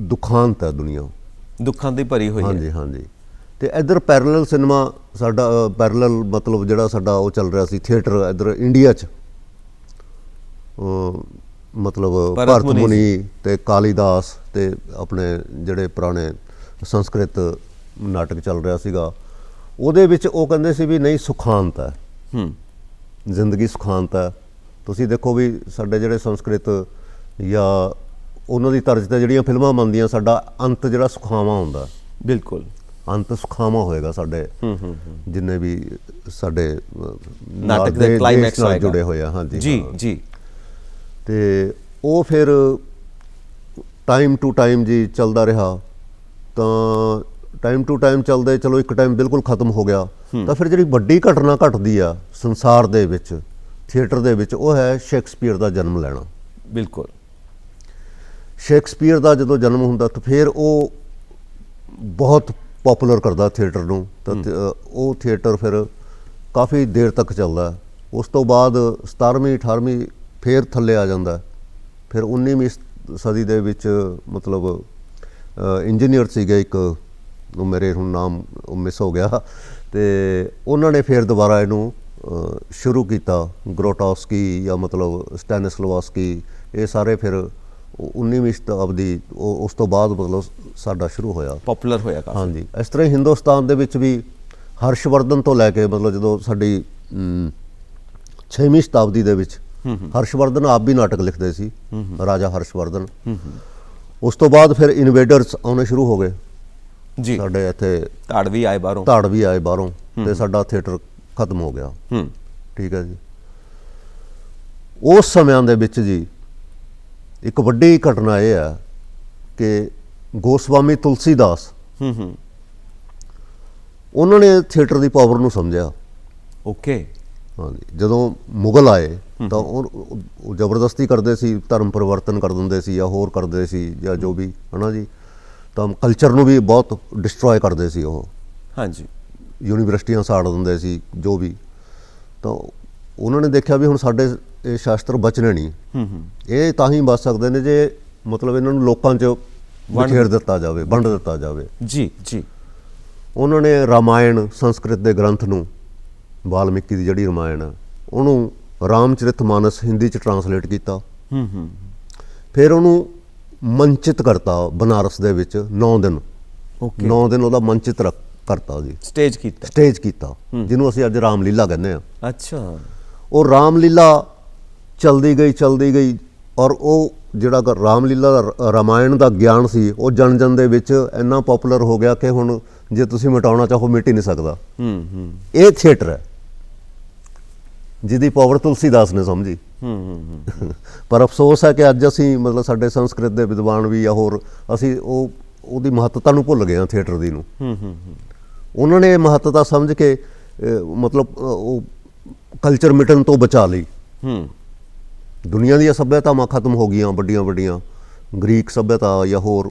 ਦੁਖਾਂਤ ਹੈ ਦੁਨੀਆ, ਦੁੱਖਾਂ ਦੀ ਭਰੀ ਹੋਈ ਹੈ। ਹਾਂਜੀ ਹਾਂਜੀ। ਤੇ ਇੱਧਰ ਪੈਰਲਲ ਸਿਨੇਮਾ ਸਾਡਾ, ਪੈਰਲਲ ਮਤਲਬ ਜਿਹੜਾ ਸਾਡਾ ਉਹ ਚੱਲ ਰਿਹਾ ਸੀ ਥੀਏਟਰ ਇੱਧਰ ਇੰਡੀਆ 'ਚ, ਮਤਲਬ ਭਰਤ ਮੁਨੀ ਤੇ ਕਾਲੀਦਾਸ ਤੇ ਆਪਣੇ ਜਿਹੜੇ ਪੁਰਾਣੇ ਸੰਸਕ੍ਰਿਤ ਨਾਟਕ ਚੱਲ ਰਿਹਾ ਸੀਗਾ, ਉਹਦੇ ਵਿੱਚ ਉਹ ਕਹਿੰਦੇ ਸੀ ਵੀ ਨਹੀਂ, ਸੁਖਾਂਤ ਹੈ, ਜ਼ਿੰਦਗੀ ਸੁਖਾਂਤ ਹੈ। ਤੁਸੀਂ ਦੇਖੋ ਵੀ ਸਾਡੇ ਜਿਹੜੇ ਸੰਸਕ੍ਰਿਤ ਜਾਂ ਉਹਨਾਂ ਦੀ ਤਰਜ਼ 'ਤੇ ਜਿਹੜੀਆਂ ਫਿਲਮਾਂ ਬਣਦੀਆਂ, ਸਾਡਾ ਅੰਤ ਜਿਹੜਾ ਸੁਖਾਵਾਂ ਹੁੰਦਾ। ਬਿਲਕੁਲ, ਅੰਤ ਸੁਖਾਵਾਂ ਹੋਏਗਾ ਸਾਡੇ ਜਿੰਨੇ ਵੀ ਸਾਡੇ ਨਾਟਕ ਦੇ ਕਲਾਈਮੈਕਸ ਨਾਲ ਜੁੜੇ ਹੋਏ ਆ। ਹਾਂਜੀ ਜੀ ਜੀ। ਤੇ ਉਹ ਫਿਰ ਟਾਈਮ ਟੂ ਟਾਈਮ ਜੀ ਚੱਲਦਾ ਰਿਹਾ, ਤਾਂ ਟਾਈਮ ਟੂ ਟਾਈਮ ਚੱਲਦੇ, ਚਲੋ ਇੱਕ ਟਾਈਮ ਬਿਲਕੁਲ ਖਤਮ ਹੋ ਗਿਆ। ਤਾਂ ਫਿਰ ਜਿਹੜੀ ਵੱਡੀ ਘਟਨਾ ਘਟਦੀ ਆ ਸੰਸਾਰ ਦੇ ਵਿੱਚ ਥੀਏਟਰ ਦੇ ਵਿੱਚ, ਉਹ ਹੈ ਸ਼ੇਕਸਪੀਅਰ ਦਾ ਜਨਮ ਲੈਣਾ। ਬਿਲਕੁਲ। ਸ਼ੇਕਸਪੀਅਰ ਦਾ ਜਦੋਂ ਜਨਮ ਹੁੰਦਾ ਤਾਂ ਫਿਰ ਉਹ ਬਹੁਤ ਪੋਪੂਲਰ ਕਰਦਾ ਥੀਏਟਰ ਨੂੰ, ਤਾਂ ਉਹ ਥੀਏਟਰ ਫਿਰ ਕਾਫੀ ਦੇਰ ਤੱਕ ਚੱਲਦਾ। ਉਸ ਤੋਂ ਬਾਅਦ 17ਵੀਂ 18ਵੀਂ ਫਿਰ ਥੱਲੇ ਆ ਜਾਂਦਾ। ਫਿਰ 19ਵੀਂ ਸਦੀ ਦੇ ਵਿੱਚ ਮਤਲਬ ਇੰਜੀਨੀਅਰ ਸੀਗੇ ਇੱਕ, ਉਹ ਮੇਰੇ ਹੁਣ ਨਾਮ ਮਿਸ ਹੋ ਗਿਆ, ਤੇ ਉਹਨਾਂ ਨੇ ਫਿਰ ਦੁਬਾਰਾ ਇਹਨੂੰ ਸ਼ੁਰੂ ਕੀਤਾ। ਗ੍ਰੋਟੋਵਸਕੀ ਜਾਂ ਮਤਲਬ ਸਟੈਨਿਸਲਾਵਸਕੀ, ਇਹ ਸਾਰੇ ਫਿਰ 19ਵੀਂ ਸ਼ਤਾਬਦੀ ਉਸ ਤੋਂ ਬਾਅਦ ਮਤਲਬ ਸਾਡਾ ਸ਼ੁਰੂ ਹੋਇਆ, ਪੋਪੂਲਰ ਹੋਇਆ ਕਾਫੀ। ਹਾਂਜੀ। ਇਸ ਤਰ੍ਹਾਂ ਹੀ ਹਿੰਦੁਸਤਾਨ ਦੇ ਵਿੱਚ ਵੀ ਹਰਸ਼ਵਰਧਨ ਤੋਂ ਲੈ ਕੇ, ਮਤਲਬ ਜਦੋਂ ਸਾਡੀ 6ਵੀਂ ਸ਼ਤਾਬਦੀ ਦੇ ਵਿੱਚ ਹਰਸ਼ਵਰਧਨ ਆਪ ਵੀ ਨਾਟਕ ਲਿਖਦੇ ਸੀ, ਰਾਜਾ ਹਰਸ਼ਵਰਧਨ। ਉਸ ਤੋਂ ਬਾਅਦ ਫਿਰ ਇਨਵੇਡਰਸ ਆਉਣੇ ਸ਼ੁਰੂ ਹੋ ਗਏ ਜੀ, ਸਾਡੇ ਇੱਥੇ ਧਾੜਵੀ ਆਏ ਬਾਹਰੋਂ, ਧਾੜਵੀ ਆਏ ਬਾਹਰੋਂ, ਤੇ ਸਾਡਾ ਥੀਏਟਰ ਖਤਮ ਹੋ ਗਿਆ। ਠੀਕ ਹੈ ਜੀ। ਉਸ ਸਮਿਆਂ ਦੇ ਵਿੱਚ ਜੀ ਇੱਕ ਵੱਡੀ ਘਟਨਾ ਇਹ ਹੈ ਕਿ ਗੋਸਵਾਮੀ ਤੁਲਸੀਦਾਸ, ਉਹਨਾਂ ਨੇ ਥੀਏਟਰ ਦੀ ਪਾਵਰ ਨੂੰ ਸਮਝਿਆ। ਓਕੇ। ਹਾਂਜੀ। ਜਦੋਂ ਮੁਗਲ ਆਏ ਤਾਂ ਉਹ ਜ਼ਬਰਦਸਤੀ ਕਰਦੇ ਸੀ, ਧਰਮ ਪਰਿਵਰਤਨ ਕਰ ਦਿੰਦੇ ਸੀ ਜਾਂ ਹੋਰ ਕਰਦੇ ਸੀ ਜਾਂ ਜੋ ਵੀ, ਹੈ ਨਾ ਜੀ। ਤਾਂ ਕਲਚਰ ਨੂੰ ਵੀ ਬਹੁਤ ਡਿਸਟਰੋਏ ਕਰਦੇ ਸੀ ਉਹ। ਹਾਂਜੀ। ਯੂਨੀਵਰਸਿਟੀਆਂ ਸਾੜ ਦਿੰਦੇ ਸੀ, ਜੋ ਵੀ। ਤਾਂ ਉਹਨਾਂ ਨੇ ਦੇਖਿਆ ਵੀ ਹੁਣ ਸਾਡੇ ਇਹ ਸ਼ਾਸਤਰ ਬਚਣੇ ਨਹੀਂ, ਇਹ ਤਾਂ ਹੀ ਬਚ ਸਕਦੇ ਨੇ ਜੇ ਮਤਲਬ ਇਹਨਾਂ ਨੂੰ ਲੋਕਾਂ 'ਚ ਵੰਡ ਦਿੱਤਾ ਜਾਵੇ, ਵੰਡ ਦਿੱਤਾ ਜਾਵੇ। ਜੀ ਜੀ। ਉਹਨਾਂ ਨੇ ਰਾਮਾਇਣ, ਸੰਸਕ੍ਰਿਤ ਦੇ ਗ੍ਰੰਥ ਨੂੰ, ਵਾਲਮੀਕੀ ਦੀ ਜਿਹੜੀ ਰਾਮਾਇਣ ਹੈ, ਉਹਨੂੰ ਰਾਮਚਰਿਤ ਮਾਨਸ ਹਿੰਦੀ 'ਚ ਟਰਾਂਸਲੇਟ ਕੀਤਾ। ਫਿਰ ਉਹਨੂੰ ਮੰਚਿਤ ਕਰਤਾ ਬਨਾਰਸ ਦੇ ਵਿੱਚ 9 ਦਿਨ। 9 ਦਿਨ ਉਹਦਾ ਮੰਚਿਤ ਕਰਤਾ ਜੀ, ਸਟੇਜ ਕੀਤਾ, ਸਟੇਜ ਕੀਤਾ, ਜਿਹਨੂੰ ਅਸੀਂ ਅੱਜ ਰਾਮਲੀਲਾ ਕਹਿੰਦੇ ਆ। ਅੱਛਾ। ਉਹ ਰਾਮਲੀਲਾ ਚਲਦੀ ਗਈ ਔਰ ਉਹ ਜਿਹੜਾ ਰਾਮਲੀਲਾ ਦਾ ਰਾਮਾਇਣ ਦਾ ਗਿਆਨ ਸੀ ਉਹ ਜਨ ਜਨ ਦੇ ਵਿੱਚ ਇੰਨਾ ਪੋਪੂਲਰ ਹੋ ਗਿਆ ਕਿ ਹੁਣ ਜੇ ਤੁਸੀਂ ਮਿਟਾਉਣਾ ਚਾਹੋ ਮਿਟ ਹੀ ਨਹੀਂ ਸਕਦਾ। ਇਹ ਥੀਏਟਰ ਹੈ ਜਿਹਦੀ ਪਾਵਰ ਤੁਲਸੀਦਾਸ ਨੇ ਸਮਝੀ। ਪਰ ਅਫਸੋਸ ਹੈ ਕਿ ਅੱਜ ਅਸੀਂ ਮਤਲਬ ਸਾਡੇ ਸੰਸਕ੍ਰਿਤ ਦੇ ਵਿਦਵਾਨ ਵੀ ਜਾਂ ਹੋਰ ਅਸੀਂ ਉਹਦੀ ਮਹੱਤਤਾ ਨੂੰ ਭੁੱਲ ਗਏ ਹਾਂ ਥੀਏਟਰ ਦੀ ਨੂੰ। ਉਹਨਾਂ ਨੇ ਮਹੱਤਤਾ ਸਮਝ ਕੇ ਮਤਲਬ ਉਹ ਕਲਚਰ ਮਿਟਣ ਤੋਂ ਬਚਾ ਲਈ। ਦੁਨੀਆ ਦੀਆਂ ਸੱਭਿਅਤਾਵਾਂ ਖਤਮ ਹੋ ਗਈਆਂ, ਵੱਡੀਆਂ ਵੱਡੀਆਂ ਗ੍ਰੀਕ ਸੱਭਿਅਤਾ ਜਾਂ ਹੋਰ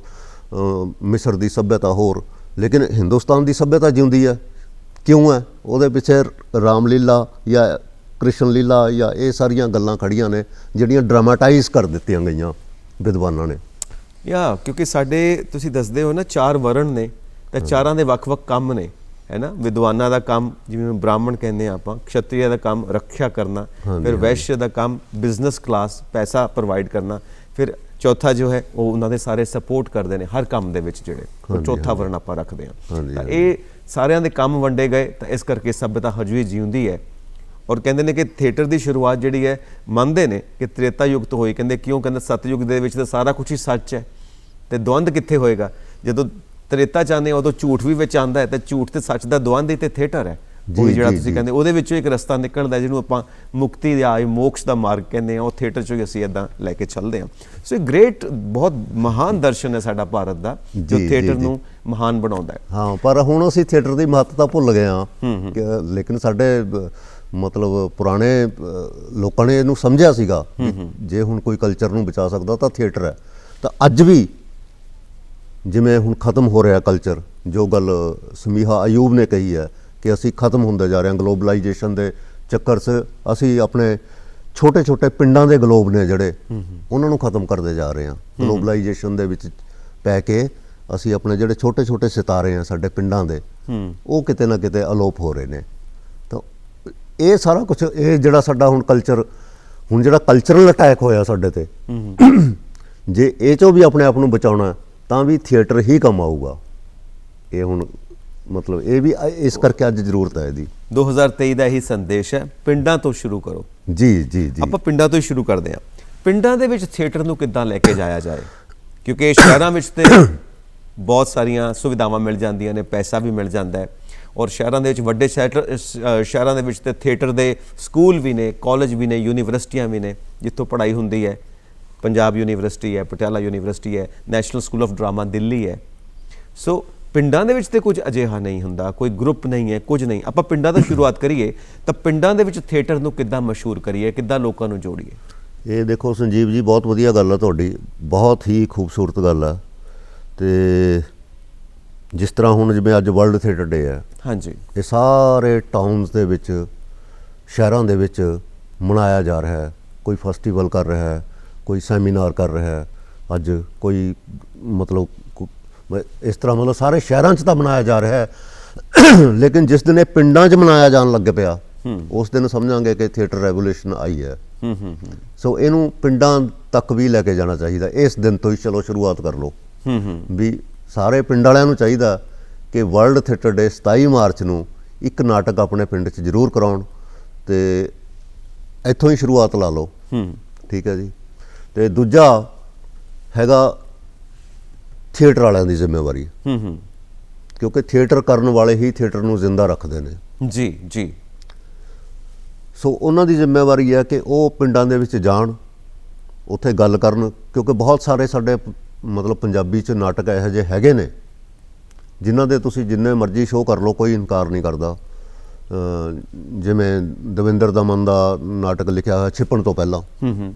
ਮਿਸਰ ਦੀ ਸੱਭਿਅਤਾ ਹੋਰ, ਲੇਕਿਨ ਹਿੰਦੁਸਤਾਨ ਦੀ ਸੱਭਿਅਤਾ ਜਿਉਂਦੀ ਹੈ। ਕਿਉਂ ਹੈ? ਉਹਦੇ ਪਿੱਛੇ ਰਾਮਲੀਲਾ ਜਾਂ ਕ੍ਰਿਸ਼ਨ ਲੀਲਾ ਜਾਂ ਇਹ ਸਾਰੀਆਂ ਗੱਲਾਂ ਖੜੀਆਂ ਨੇ ਜਿਹੜੀਆਂ ਡਰਾਮਾਟਾਈਜ਼ ਕਰ ਦਿੱਤੀਆਂ ਗਈਆਂ ਵਿਦਵਾਨਾਂ ਨੇ। ਕਿਉਂਕਿ ਸਾਡੇ ਤੁਸੀਂ ਦੱਸਦੇ ਹੋ ਨਾ 4 ਵਰਣ ਨੇ ਤਾਂ 4ਾਂ ਦੇ ਵੱਖ-ਵੱਖ ਕੰਮ ਨੇ, ਹੈ ਨਾ। ਵਿਦਵਾਨਾਂ ਦਾ ਕੰਮ ਜਿਵੇਂ ਬ੍ਰਾਹਮਣ ਕਹਿੰਦੇ ਹਾਂ ਆਪਾਂ, ਕਸ਼ਤਰੀਆ ਦਾ ਕੰਮ ਰੱਖਿਆ ਕਰਨਾ, ਫਿਰ ਵੈਸ਼ਯ ਦਾ ਕੰਮ ਬਿਜ਼ਨਸ ਕਲਾਸ ਪੈਸਾ ਪ੍ਰੋਵਾਈਡ ਕਰਨਾ, ਫਿਰ ਚੌਥਾ ਜੋ ਹੈ ਉਹ ਉਹਨਾਂ ਦੇ ਸਾਰੇ ਸਪੋਰਟ ਕਰਦੇ ਨੇ ਹਰ ਕੰਮ ਦੇ ਵਿੱਚ ਜਿਹੜੇ ਉਹ ਚੌਥਾ ਵਰਣ ਆਪਾਂ ਰੱਖਦੇ ਹਾਂ। ਤਾਂ ਇਹ ਸਾਰਿਆਂ ਦੇ ਕੰਮ ਵੰਡੇ ਗਏ ਤਾਂ ਇਸ ਕਰਕੇ ਸੱਭਿਅਤਾ ਹਜੇ ਵੀ ਜਿਉਂਦੀ ਹੈ। ਔਰ ਕਹਿੰਦੇ ਨੇ ਕਿ ਥੀਏਟਰ ਦੀ ਸ਼ੁਰੂਆਤ ਜਿਹੜੀ ਹੈ ਮੰਨਦੇ ਨੇ ਕਿ ਤ੍ਰੇਤਾ ਯੁੱਗ ਤੋਂ ਹੋਈ। ਕਹਿੰਦੇ ਕਿਉਂ? ਕਹਿੰਦੇ ਸਤਯੁਗ ਦੇ ਵਿੱਚ ਤਾਂ ਸਾਰਾ ਕੁਛ ਹੀ ਸੱਚ ਹੈ ਤੇ ਦਵੰਦ ਕਿੱਥੇ ਹੋਏਗਾ? ਜਦੋਂ ਤ੍ਰੇਤਾ ਚਾਹੁੰਦੇ ਉਦੋਂ ਝੂਠ ਵੀ ਵਿੱਚ ਆਉਂਦਾ ਹੈ ਤੇ ਝੂਠ ਤੇ ਸੱਚ ਦਾ ਦਵੰਦ ਹੀ ਤੇ ਥੀਏਟਰ ਹੈ। ਉਹ ਜਿਹੜਾ ਤੁਸੀਂ ਕਹਿੰਦੇ ਉਹਦੇ ਵਿੱਚੋਂ ਇੱਕ ਰਸਤਾ ਨਿਕਲਦਾ ਜਿਹਨੂੰ ਆਪਾਂ ਮੁਕਤੀ ਦਾ ਮੋਕਸ਼ ਦਾ ਮਾਰਗ ਕਹਿੰਦੇ ਹਾਂ, ਉਹ ਥੀਏਟਰ 'ਚੋਂ ਹੀ ਅਸੀਂ ਇੱਦਾਂ ਲੈ ਕੇ ਚੱਲਦੇ ਹਾਂ। ਸੋ ਇਹ ਗ੍ਰੇਟ ਬਹੁਤ ਮਹਾਨ ਦਰਸ਼ਨ ਹੈ ਸਾਡਾ ਭਾਰਤ ਦਾ ਜੋ ਥੀਏਟਰ ਨੂੰ ਮਹਾਨ ਬਣਾਉਂਦਾ ਹੈ। ਹਾਂ, ਪਰ ਹੁਣ ਅਸੀਂ ਥੀਏਟਰ ਦੀ ਮਹੱਤਤਾ ਭੁੱਲ ਗਏ ਹਾਂ। ਲੇਕਿਨ ਸਾਡੇ ਮਤਲਬ ਪੁਰਾਣੇ ਲੋਕਾਂ ਨੇ ਇਹਨੂੰ ਸਮਝਿਆ ਸੀਗਾ ਜੇ ਹੁਣ ਕੋਈ ਕਲਚਰ ਨੂੰ ਬਚਾ ਸਕਦਾ ਤਾਂ ਥੀਏਟਰ ਹੈ। ਤਾਂ ਅੱਜ ਵੀ ਜਿਵੇਂ ਹੁਣ ਖਤਮ ਹੋ ਰਿਹਾ ਕਲਚਰ, ਜੋ ਗੱਲ ਸਮੀਹਾ ਅਯੂਬ ਨੇ ਕਹੀ ਹੈ ਕਿ ਅਸੀਂ ਖਤਮ ਹੁੰਦੇ ਜਾ ਰਹੇ ਹਾਂ ਗਲੋਬਲਾਈਜੇਸ਼ਨ ਦੇ ਚੱਕਰ 'ਚ। ਅਸੀਂ ਆਪਣੇ ਛੋਟੇ ਛੋਟੇ ਪਿੰਡਾਂ ਦੇ ਗਲੋਬ ਨੇ ਜਿਹੜੇ ਉਹਨਾਂ ਨੂੰ ਖਤਮ ਕਰਦੇ ਜਾ ਰਹੇ ਹਾਂ। ਗਲੋਬਲਾਈਜੇਸ਼ਨ ਦੇ ਵਿੱਚ ਪੈ ਕੇ ਅਸੀਂ ਆਪਣੇ ਜਿਹੜੇ ਛੋਟੇ ਛੋਟੇ ਸਿਤਾਰੇ ਆ ਸਾਡੇ ਪਿੰਡਾਂ ਦੇ, ਉਹ ਕਿਤੇ ਨਾ ਕਿਤੇ ਅਲੋਪ ਹੋ ਰਹੇ ਨੇ। ਤਾਂ ਇਹ ਸਾਰਾ ਕੁਛ ਇਹ ਜਿਹੜਾ ਸਾਡਾ ਹੁਣ ਕਲਚਰ, ਹੁਣ ਜਿਹੜਾ ਕਲਚਰਲ ਅਟੈਕ ਹੋਇਆ ਸਾਡੇ ਤੇ, ਜੇ ਇਹ 'ਚੋਂ ਵੀ ਆਪਣੇ ਆਪ ਨੂੰ ਬਚਾਉਣਾ ਤਾਂ ਵੀ ਥੀਏਟਰ ਹੀ ਕੰਮ ਆਊਗਾ। ਇਹ ਹੁਣ ਮਤਲਬ ਇਹ ਵੀ ਇਸ ਕਰਕੇ ਅੱਜ ਜ਼ਰੂਰਤ ਹੈ ਇਹਦੀ। 2023 ਦਾ ਇਹੀ ਸੰਦੇਸ਼ ਹੈ, ਪਿੰਡਾਂ ਤੋਂ ਸ਼ੁਰੂ ਕਰੋ। ਜੀ ਜੀ ਜੀ, ਆਪਾਂ ਪਿੰਡਾਂ ਤੋਂ ਹੀ ਸ਼ੁਰੂ ਕਰਦੇ ਹਾਂ। ਪਿੰਡਾਂ ਦੇ ਵਿੱਚ ਥੀਏਟਰ ਨੂੰ ਕਿੱਦਾਂ ਲੈ ਕੇ ਜਾਇਆ ਜਾਏ? ਕਿਉਂਕਿ ਸ਼ਹਿਰਾਂ ਵਿੱਚ ਤੇ ਬਹੁਤ ਸਾਰੀਆਂ ਸੁਵਿਧਾਵਾਂ ਮਿਲ ਜਾਂਦੀਆਂ ਨੇ, ਪੈਸਾ ਵੀ ਮਿਲ ਜਾਂਦਾ ਹੈ, ਔਰ ਸ਼ਹਿਰਾਂ ਦੇ ਵਿੱਚ ਵੱਡੇ ਸ਼ਹਿਰਾਂ ਦੇ ਵਿੱਚ ਤੇ ਥੀਏਟਰ ਦੇ ਸਕੂਲ ਵੀ ਨੇ, ਕਾਲਜ ਵੀ ਨੇ, ਯੂਨੀਵਰਸਿਟੀਆਂ ਵੀ ਨੇ ਜਿੱਥੋਂ ਪੜ੍ਹਾਈ ਹੁੰਦੀ ਹੈ। ਪੰਜਾਬ ਯੂਨੀਵਰਸਿਟੀ ਹੈ, ਪਟਿਆਲਾ ਯੂਨੀਵਰਸਿਟੀ ਹੈ, national school of drama Delhi ਹੈ। ਸੋ ਪਿੰਡਾਂ ਦੇ ਵਿੱਚ ਤੇ ਕੁਝ ਅਜਿਹਾ ਨਹੀਂ ਹੁੰਦਾ, ਕੋਈ ਗਰੁੱਪ ਨਹੀਂ ਹੈ, ਕੁਝ ਨਹੀਂ। ਆਪਾਂ ਪਿੰਡਾਂ ਤੋਂ ਸ਼ੁਰੂਆਤ ਕਰੀਏ ਤਾਂ ਪਿੰਡਾਂ ਦੇ ਵਿੱਚ ਥੀਏਟਰ ਨੂੰ ਕਿੱਦਾਂ ਮਸ਼ਹੂਰ ਕਰੀਏ, ਕਿੱਦਾਂ ਲੋਕਾਂ ਨੂੰ ਜੋੜੀਏ? ਇਹ ਦੇਖੋ ਸੰਜੀਵ ਜੀ, ਬਹੁਤ ਵਧੀਆ ਗੱਲ ਹੈ ਤੁਹਾਡੀ, ਬਹੁਤ ਹੀ ਖੂਬਸੂਰਤ ਗੱਲ ਹੈ। ਤੇ ਜਿਸ ਤਰ੍ਹਾਂ ਹੁਣ ਜਿਵੇਂ ਅੱਜ ਵਰਲਡ ਥੀਏਟਰ ਡੇ ਹੈ, ਹਾਂਜੀ, ਇਹ ਸਾਰੇ ਟਾਊਨਸ ਦੇ ਵਿੱਚ, ਸ਼ਹਿਰਾਂ ਦੇ ਵਿੱਚ ਮਨਾਇਆ ਜਾ ਰਿਹਾ ਹੈ। ਕੋਈ ਫੈਸਟੀਵਲ ਕਰ ਰਿਹਾ ਹੈ, ਕੋਈ ਸੈਮੀਨਾਰ ਕਰ ਰਿਹਾ ਹੈ, ਅੱਜ ਕੋਈ ਮਤਲਬ ਇਸ ਤਰ੍ਹਾਂ ਮਤਲਬ ਸਾਰੇ ਸ਼ਹਿਰਾਂ 'ਚ ਤਾਂ ਮਨਾਇਆ ਜਾ ਰਿਹਾ ਹੈ। ਲੇਕਿਨ ਜਿਸ ਦਿਨ ਇਹ ਪਿੰਡਾਂ 'ਚ ਮਨਾਇਆ ਜਾਣ ਲੱਗ ਪਿਆ, ਉਸ ਦਿਨ ਸਮਝਾਂਗੇ ਕਿ ਥੀਏਟਰ ਰੈਵੋਲੂਸ਼ਨ ਆਈ ਹੈ। ਸੋ ਇਹਨੂੰ ਪਿੰਡਾਂ ਤੱਕ ਵੀ ਲੈ ਕੇ ਜਾਣਾ ਚਾਹੀਦਾ। ਇਸ ਦਿਨ ਤੋਂ ਹੀ ਚਲੋ ਸ਼ੁਰੂਆਤ ਕਰ ਲਓ ਵੀ ਸਾਰੇ ਪਿੰਡ ਵਾਲਿਆਂ ਨੂੰ ਚਾਹੀਦਾ ਕਿ ਵਰਲਡ ਥੀਏਟਰ ਡੇ 27 ਮਾਰਚ ਨੂੰ ਇੱਕ ਨਾਟਕ ਆਪਣੇ ਪਿੰਡ 'ਚ ਜ਼ਰੂਰ ਕਰਾਉਣ, ਅਤੇ ਇੱਥੋਂ ਹੀ ਸ਼ੁਰੂਆਤ ਲਾ ਲਓ। ਠੀਕ ਹੈ ਜੀ। ਅਤੇ ਦੂਜਾ ਹੈਗਾ ਥੀਏਟਰ ਵਾਲਿਆਂ ਦੀ ਜ਼ਿੰਮੇਵਾਰੀ, ਕਿਉਂਕਿ ਥੀਏਟਰ ਕਰਨ ਵਾਲੇ ਹੀ ਥੀਏਟਰ ਨੂੰ ਜ਼ਿੰਦਾ ਰੱਖਦੇ ਨੇ। ਜੀ ਜੀ। ਸੋ ਉਹਨਾਂ ਦੀ ਜ਼ਿੰਮੇਵਾਰੀ ਹੈ ਕਿ ਉਹ ਪਿੰਡਾਂ ਦੇ ਵਿੱਚ ਜਾਣ, ਉੱਥੇ ਗੱਲ ਕਰਨ, ਕਿਉਂਕਿ ਬਹੁਤ ਸਾਰੇ ਸਾਡੇ ਮਤਲਬ ਪੰਜਾਬੀ 'ਚ ਨਾਟਕ ਇਹੋ ਜਿਹੇ ਹੈਗੇ ਨੇ ਜਿਨ੍ਹਾਂ ਦੇ ਤੁਸੀਂ ਜਿੰਨੇ ਮਰਜ਼ੀ ਸ਼ੋਅ ਕਰ ਲਓ, ਕੋਈ ਇਨਕਾਰ ਨਹੀਂ ਕਰਦਾ। ਜਿਵੇਂ ਦਵਿੰਦਰ ਦਮਨ ਦਾ ਨਾਟਕ ਲਿਖਿਆ ਹੋਇਆ ਛਿਪਣ ਤੋਂ ਪਹਿਲਾਂ,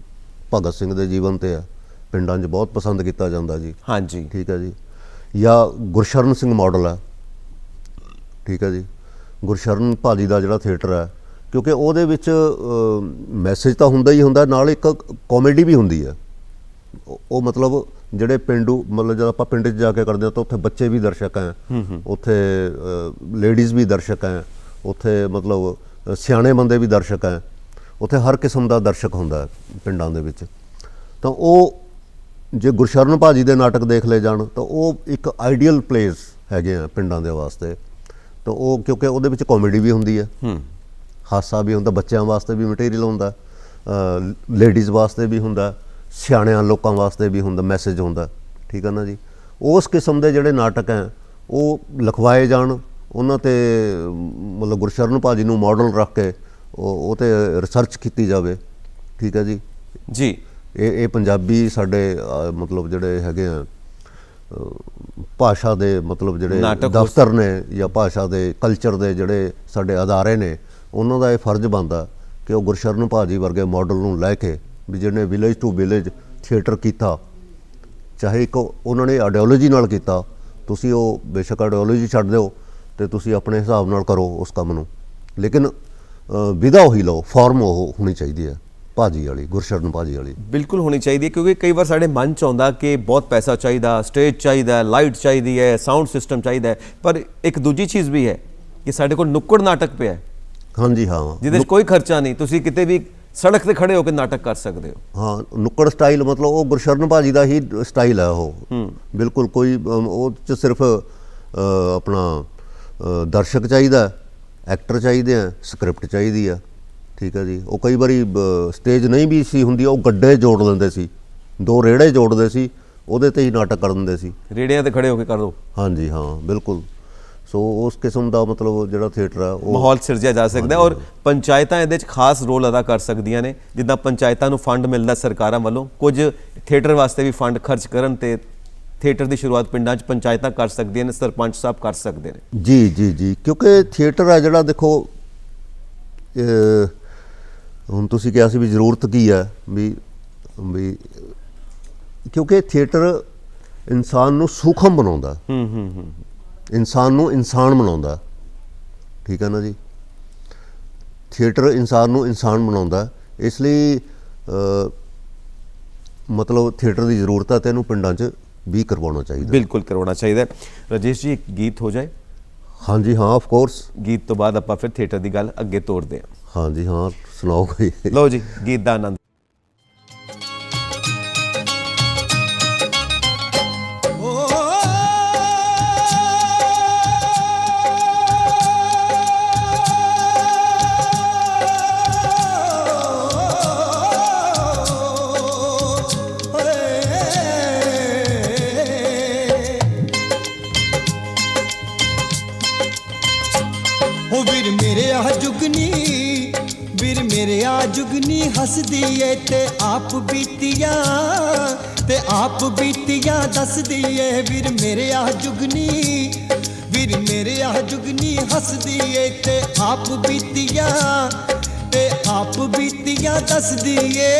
ਭਗਤ ਸਿੰਘ ਦੇ ਜੀਵਨ 'ਤੇ ਹੈ, ਪਿੰਡਾਂ 'ਚ ਬਹੁਤ ਪਸੰਦ ਕੀਤਾ ਜਾਂਦਾ ਜੀ। ਹਾਂਜੀ, ਠੀਕ ਹੈ ਜੀ। ਜਾਂ ਗੁਰਸ਼ਰਨ ਸਿੰਘ ਮਾਡਲ ਹੈ, ਠੀਕ ਹੈ ਜੀ। ਗੁਰਸ਼ਰਨ ਭਾਜੀ ਦਾ ਜਿਹੜਾ ਥੀਏਟਰ ਹੈ, ਕਿਉਂਕਿ ਉਹਦੇ ਵਿੱਚ ਮੈਸੇਜ ਤਾਂ ਹੁੰਦਾ ਹੀ ਹੁੰਦਾ, ਨਾਲ ਇੱਕ ਕਾਮੇਡੀ ਵੀ ਹੁੰਦੀ ਹੈ। ਉਹ ਮਤਲਬ ਜਿਹੜੇ ਪੇਂਡੂ ਮਤਲਬ ਜਦ ਆਪਾਂ ਪਿੰਡ 'ਚ ਜਾ ਕੇ ਕਰਦੇ ਹਾਂ ਤਾਂ ਉੱਥੇ ਬੱਚੇ ਵੀ ਦਰਸ਼ਕ ਹੈ, ਉੱਥੇ ਲੇਡੀਜ਼ ਵੀ ਦਰਸ਼ਕ ਹੈ, ਉੱਥੇ ਮਤਲਬ ਸਿਆਣੇ ਬੰਦੇ ਵੀ ਦਰਸ਼ਕ ਹੈ, ਉੱਥੇ ਹਰ ਕਿਸਮ ਦਾ ਦਰਸ਼ਕ ਹੁੰਦਾ ਪਿੰਡਾਂ ਦੇ ਵਿੱਚ। ਤਾਂ ਉਹ ਜੇ ਗੁਰਸ਼ਰਨ ਭਾਜੀ ਦੇ ਨਾਟਕ ਦੇਖ ਲਏ ਜਾਣ ਤਾਂ ਉਹ ਇੱਕ ਆਈਡੀਅਲ ਪਲੇਸ ਹੈਗੇ ਆ ਪਿੰਡਾਂ ਦੇ ਵਾਸਤੇ। ਤਾਂ ਉਹ ਕਿਉਂਕਿ ਉਹਦੇ ਵਿੱਚ ਕਾਮੇਡੀ ਵੀ ਹੁੰਦੀ ਹੈ, ਹਾਸਾ ਵੀ ਹੁੰਦਾ, ਬੱਚਿਆਂ ਵਾਸਤੇ ਵੀ ਮਟੀਰੀਅਲ ਹੁੰਦਾ, ਲੇਡੀਜ਼ ਵਾਸਤੇ ਵੀ ਹੁੰਦਾ, ਸਿਆਣਿਆਂ ਲੋਕਾਂ ਵਾਸਤੇ ਵੀ ਹੁੰਦਾ, ਮੈਸੇਜ ਹੁੰਦਾ। ਠੀਕ ਹੈ ਨਾ ਜੀ। ਉਸ ਕਿਸਮ ਦੇ ਜਿਹੜੇ ਨਾਟਕ ਹੈ ਉਹ ਲਿਖਵਾਏ ਜਾਣ, ਉਹਨਾਂ 'ਤੇ ਮਤਲਬ ਗੁਰਸ਼ਰਨ ਭਾਜੀ ਨੂੰ ਮਾਡਲ ਰੱਖ ਕੇ ਉਹ 'ਤੇ ਰਿਸਰਚ ਕੀਤੀ ਜਾਵੇ। ਠੀਕ ਹੈ ਜੀ ਜੀ। ਇਹ ਪੰਜਾਬੀ ਸਾਡੇ ਮਤਲਬ ਜਿਹੜੇ ਹੈਗੇ ਆ ਭਾਸ਼ਾ ਦੇ ਮਤਲਬ ਜਿਹੜੇ ਦਫ਼ਤਰ ਨੇ ਜਾਂ ਭਾਸ਼ਾ ਦੇ ਕਲਚਰ ਦੇ ਜਿਹੜੇ ਸਾਡੇ ਅਦਾਰੇ ਨੇ, ਉਹਨਾਂ ਦਾ ਇਹ ਫਰਜ਼ ਬਣਦਾ ਕਿ ਉਹ ਗੁਰਸ਼ਰਨ ਭਾਜੀ ਵਰਗੇ ਮਾਡਲ ਨੂੰ ਲੈ ਕੇ ਵੀ ਜਿਹਨੇ ਵਿਲੇਜ ਟੂ ਵਿਲੇਜ ਥੀਏਟਰ ਕੀਤਾ, ਚਾਹੇ ਇੱਕ ਉਹਨਾਂ ਨੇ ਆਈਡੀਓਲੋਜੀ ਨਾਲ ਕੀਤਾ, ਤੁਸੀਂ ਉਹ ਬੇਸ਼ੱਕ ਆਈਡੀਓਲੋਜੀ ਛੱਡ ਦਿਓ ਅਤੇ ਤੁਸੀਂ ਆਪਣੇ ਹਿਸਾਬ ਨਾਲ ਕਰੋ ਉਸ ਕੰਮ ਨੂੰ, ਲੇਕਿਨ ਵਿਧਾ ਉਹੀ ਲਓ, ਫਾਰਮ ਉਹ ਹੋਣੀ ਚਾਹੀਦੀ ਹੈ ਭਾਜੀ ਵਾਲੀ, ਗੁਰਸ਼ਰਨ ਭਾਜੀ ਵਾਲੀ ਬਿਲਕੁਲ ਹੋਣੀ ਚਾਹੀਦੀ ਹੈ। ਕਿਉਂਕਿ ਕਈ ਵਾਰ ਸਾਡੇ ਮਨ 'ਚ ਆਉਂਦਾ ਕਿ ਬਹੁਤ ਪੈਸਾ ਚਾਹੀਦਾ, ਸਟੇਜ ਚਾਹੀਦਾ, ਲਾਈਟ ਚਾਹੀਦੀ ਹੈ, ਸਾਊਂਡ ਸਿਸਟਮ ਚਾਹੀਦਾ ਹੈ, ਪਰ ਇੱਕ ਦੂਜੀ ਚੀਜ਼ ਵੀ ਹੈ ਕਿ ਸਾਡੇ ਕੋਲ ਨੁੱਕੜ ਨਾਟਕ ਪਿਆ। ਹਾਂਜੀ ਹਾਂ, ਜਿਹਦੇ 'ਚ ਕੋਈ ਖਰਚਾ ਨਹੀਂ, ਤੁਸੀਂ ਕਿਤੇ ਵੀ ਸੜਕ 'ਤੇ ਖੜੇ ਹੋ ਕੇ ਨਾਟਕ ਕਰ ਸਕਦੇ ਹੋ। ਹਾਂ, ਨੁੱਕੜ ਸਟਾਈਲ ਮਤਲਬ ਉਹ ਗੁਰਸ਼ਰਨ ਭਾਜੀ ਦਾ ਹੀ ਸਟਾਈਲ ਹੈ ਉਹ, ਬਿਲਕੁਲ ਕੋਈ ਉਹ 'ਚ ਸਿਰਫ ਆਪਣਾ ਦਰਸ਼ਕ ਚਾਹੀਦਾ, ਐਕਟਰ ਚਾਹੀਦੇ ਆ, ਸਕ੍ਰਿਪਟ ਚਾਹੀਦੀ ਆ। ਠੀਕ ਹੈ ਜੀ। ਉਹ ਕਈ ਵਾਰੀ ਸਟੇਜ ਨਹੀਂ ਵੀ ਸੀ ਹੁੰਦੀ, ਉਹ ਗੱਡੇ ਜੋੜ ਲੈਂਦੇ ਸੀ, 2 ਰੇੜੇ ਜੋੜਦੇ ਸੀ, ਉਹਦੇ 'ਤੇ ਹੀ ਨਾਟਕ ਕਰ ਦਿੰਦੇ ਸੀ, ਰੇੜਿਆਂ 'ਤੇ ਖੜੇ ਹੋ ਕੇ ਕਰ ਦਿਓ। ਹਾਂਜੀ ਹਾਂ ਬਿਲਕੁਲ। ਸੋ ਉਸ ਕਿਸਮ ਦਾ ਮਤਲਬ ਜਿਹੜਾ ਥੀਏਟਰ ਆ ਉਹ ਮਾਹੌਲ ਸਿਰਜਿਆ ਜਾ ਸਕਦਾ ਔਰ ਪੰਚਾਇਤਾਂ ਇਹਦੇ 'ਚ ਖਾਸ ਰੋਲ ਅਦਾ ਕਰ ਸਕਦੀਆਂ ਨੇ। ਜਿੱਦਾਂ ਪੰਚਾਇਤਾਂ ਨੂੰ ਫੰਡ ਮਿਲਦਾ ਸਰਕਾਰਾਂ ਵੱਲੋਂ, ਕੁਝ ਥੀਏਟਰ ਵਾਸਤੇ ਵੀ ਫੰਡ ਖਰਚ ਕਰਨ ਤੇ ਥੀਏਟਰ ਦੀ ਸ਼ੁਰੂਆਤ ਪਿੰਡਾਂ 'ਚ ਪੰਚਾਇਤਾਂ ਕਰ ਸਕਦੀਆਂ ਨੇ, ਸਰਪੰਚ ਸਾਹਿਬ ਕਰ ਸਕਦੇ ਨੇ। ਜੀ ਜੀ ਜੀ, ਕਿਉਂਕਿ ਥੀਏਟਰ ਆ ਜਿਹੜਾ ਦੇਖੋ ਹੁਣ ਤੁਸੀਂ ਕਿਹਾ ਸੀ ਵੀ ਜ਼ਰੂਰਤ ਕੀ ਹੈ ਵੀ ਕਿਉਂਕਿ ਥੀਏਟਰ ਇਨਸਾਨ ਨੂੰ ਸੂਖਮ ਬਣਾਉਂਦਾ, ਇਨਸਾਨ ਨੂੰ ਇਨਸਾਨ ਬਣਾਉਂਦਾ। ਠੀਕ ਹੈ ਨਾ ਜੀ, ਥੀਏਟਰ ਇਨਸਾਨ ਨੂੰ ਇਨਸਾਨ ਬਣਾਉਂਦਾ, ਇਸ ਲਈ ਮਤਲਬ ਥੀਏਟਰ ਦੀ ਜ਼ਰੂਰਤ ਹੈ ਤੇ ਇਹਨੂੰ ਪਿੰਡਾਂ 'ਚ ਵੀ ਕਰਵਾਉਣਾ ਚਾਹੀਦਾ। ਬਿਲਕੁਲ ਕਰਵਾਉਣਾ ਚਾਹੀਦਾ। ਰਾਜੇਸ਼ ਜੀ, ਇੱਕ ਗੀਤ ਹੋ ਜਾਏ। ਹਾਂਜੀ ਹਾਂ, ਆਫ ਕੋਰਸ। ਗੀਤ ਤੋਂ ਬਾਅਦ ਆਪਾਂ ਫਿਰ ਥੀਏਟਰ ਦੀ ਗੱਲ ਅੱਗੇ ਤੋਰਦੇ ਹਾਂ। ਹਾਂਜੀ ਹਾਂ, ਸੁਣਾਓ ਕੋਈ। ਲਓ ਜੀ, ਗੀਤ ਦਾ ਆਨੰਦ। जुगनी हसदी है ते आप बीतियां दस दिए वीर मेरे आ जुगनी हसदी है ते आप बीतियां दस दिए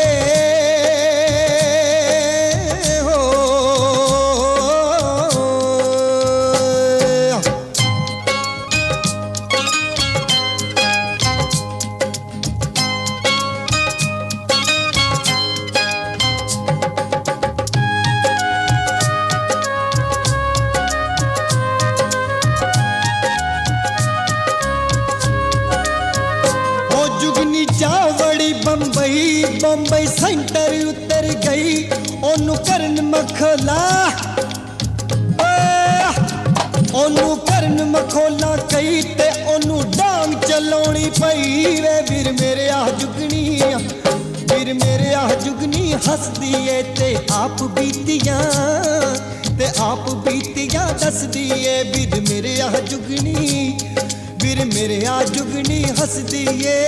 बंबई सेंटर उतर गई ओनू करन मखोला कई ते ओनू डांग चलाउणी पई वे वीर मेरे आ जुगनी हसदी है ते आप बीतियां दसदी है वीर मेरे आ जुगनी हसदी है।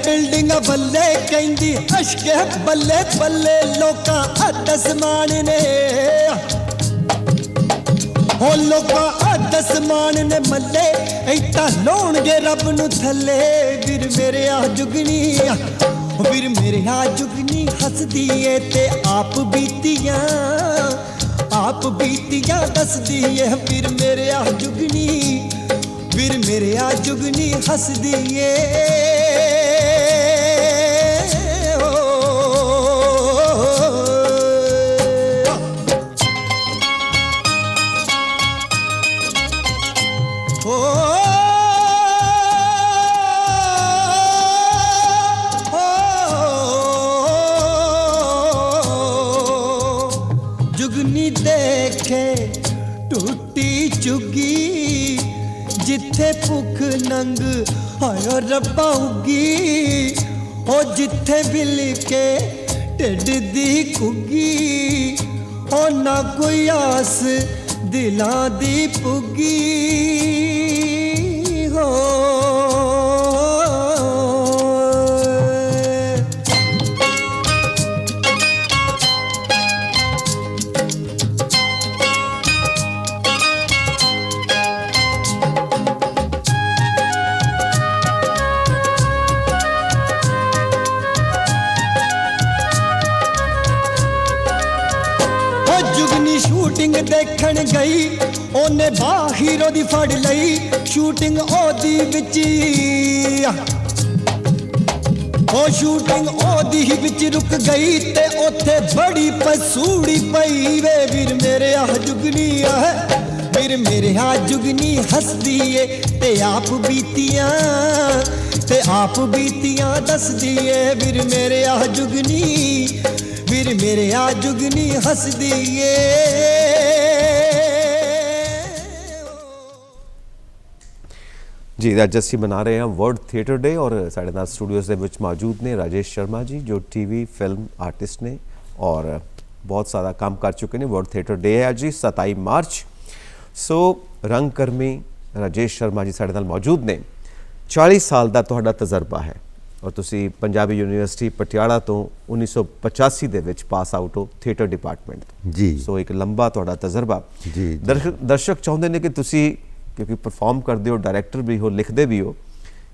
बिल्डिंग बल्ले कहंदी अशके बल्ले बल्ले लोकां आसमान ने हो लोकां आसमान ने मल्ले इता लाउणगे रब नू थल्ले वीर मेरे आ जुगनी हसदी है ते आप बीतियां दसदी है वीर मेरे आ जुगनी हसदी है। ਜਿੱਥੇ ਭੁੱਖ ਨੰਗ ਹਾਇਓ ਰੱਬਾ ਉੱਗੀ ਓ ਜਿੱਥੇ ਬਿਲ ਕੇ ਢਿੱਡ ਦੀ ਕੁੱਗੀ ਓ ਨਾ ਕੋਈ ਆਸ ਦਿਲਾਂ ਦੀ ਪੁੱਗੀ ਹੋ ਸ਼ੂਟਿੰਗ ਦੇਖਣ ਗਈ ਉਹਨੇ ਬਾਹ ਹੀਰੋ ਦੀ ਫੜ ਲਈ ਸ਼ੂਟਿੰਗ ਉਹਦੀ ਵਿੱਚ ਉਹ ਸ਼ੂਟਿੰਗ ਉਹਦੀ ਹੀ ਵਿੱਚ ਰੁਕ ਗਈ ਤੇ ਉੱਥੇ ਬੜੀ ਪਸੂੜੀ ਪਈ ਵੇ ਵੀਰ ਮੇਰੇ ਆ ਜੁਗਨੀ ਆ ਵੀਰ ਮੇਰੇ ਆ ਜੁਗਨੀ ਹੱਸਦੀ ਏ ਤੇ ਆਪ ਬੀਤੀਆਂ ਦੱਸਦੀ ਏ ਵੀਰ ਮੇਰੇ ਆ ਜੁਗਨੀ ਵੀਰ ਮੇਰੇ ਆ ਜੁਗਨੀ ਹੱਸਦੀ ਏ ਜੀ ਅੱਜ ਅਸੀਂ ਮਨਾ ਰਹੇ ਹਾਂ ਵਰਲਡ ਥੀਏਟਰ ਡੇ ਔਰ ਸਾਡੇ ਨਾਲ ਸਟੂਡੀਓਜ਼ ਦੇ ਵਿੱਚ ਮੌਜੂਦ ਨੇ ਰਾਜੇਸ਼ ਸ਼ਰਮਾ ਜੀ ਜੋ ਟੀਵੀ ਫਿਲਮ ਆਰਟਿਸਟ ਨੇ ਔਰ ਬਹੁਤ ਸਾਰਾ ਕੰਮ ਕਰ ਚੁੱਕੇ ਨੇ। ਵਰਲਡ ਥੀਏਟਰ ਡੇ ਹੈ ਜੀ 27 ਮਾਰਚ। ਸੋ ਰੰਗਕਰਮੀ ਰਾਜੇਸ਼ ਸ਼ਰਮਾ ਜੀ ਸਾਡੇ ਨਾਲ ਮੌਜੂਦ ਨੇ। 40 ਸਾਲ ਦਾ ਤੁਹਾਡਾ ਤਜਰਬਾ ਹੈ ਔਰ ਤੁਸੀਂ ਪੰਜਾਬੀ ਯੂਨੀਵਰਸਿਟੀ ਪਟਿਆਲਾ ਤੋਂ 1985 ਦੇ ਵਿੱਚ ਪਾਸ ਆਊਟ ਹੋ ਥੀਏਟਰ ਡਿਪਾਰਟਮੈਂਟ ਜੀ। ਸੋ ਇੱਕ ਲੰਬਾ ਤੁਹਾਡਾ ਤਜਰਬਾ। ਜੀ ਦਰਸ਼ਕ ਚਾਹੁੰਦੇ ਨੇ ਕਿ ਤੁਸੀਂ क्योंकि परफॉर्म करते हो डायरैक्टर भी हो लिखते भी हो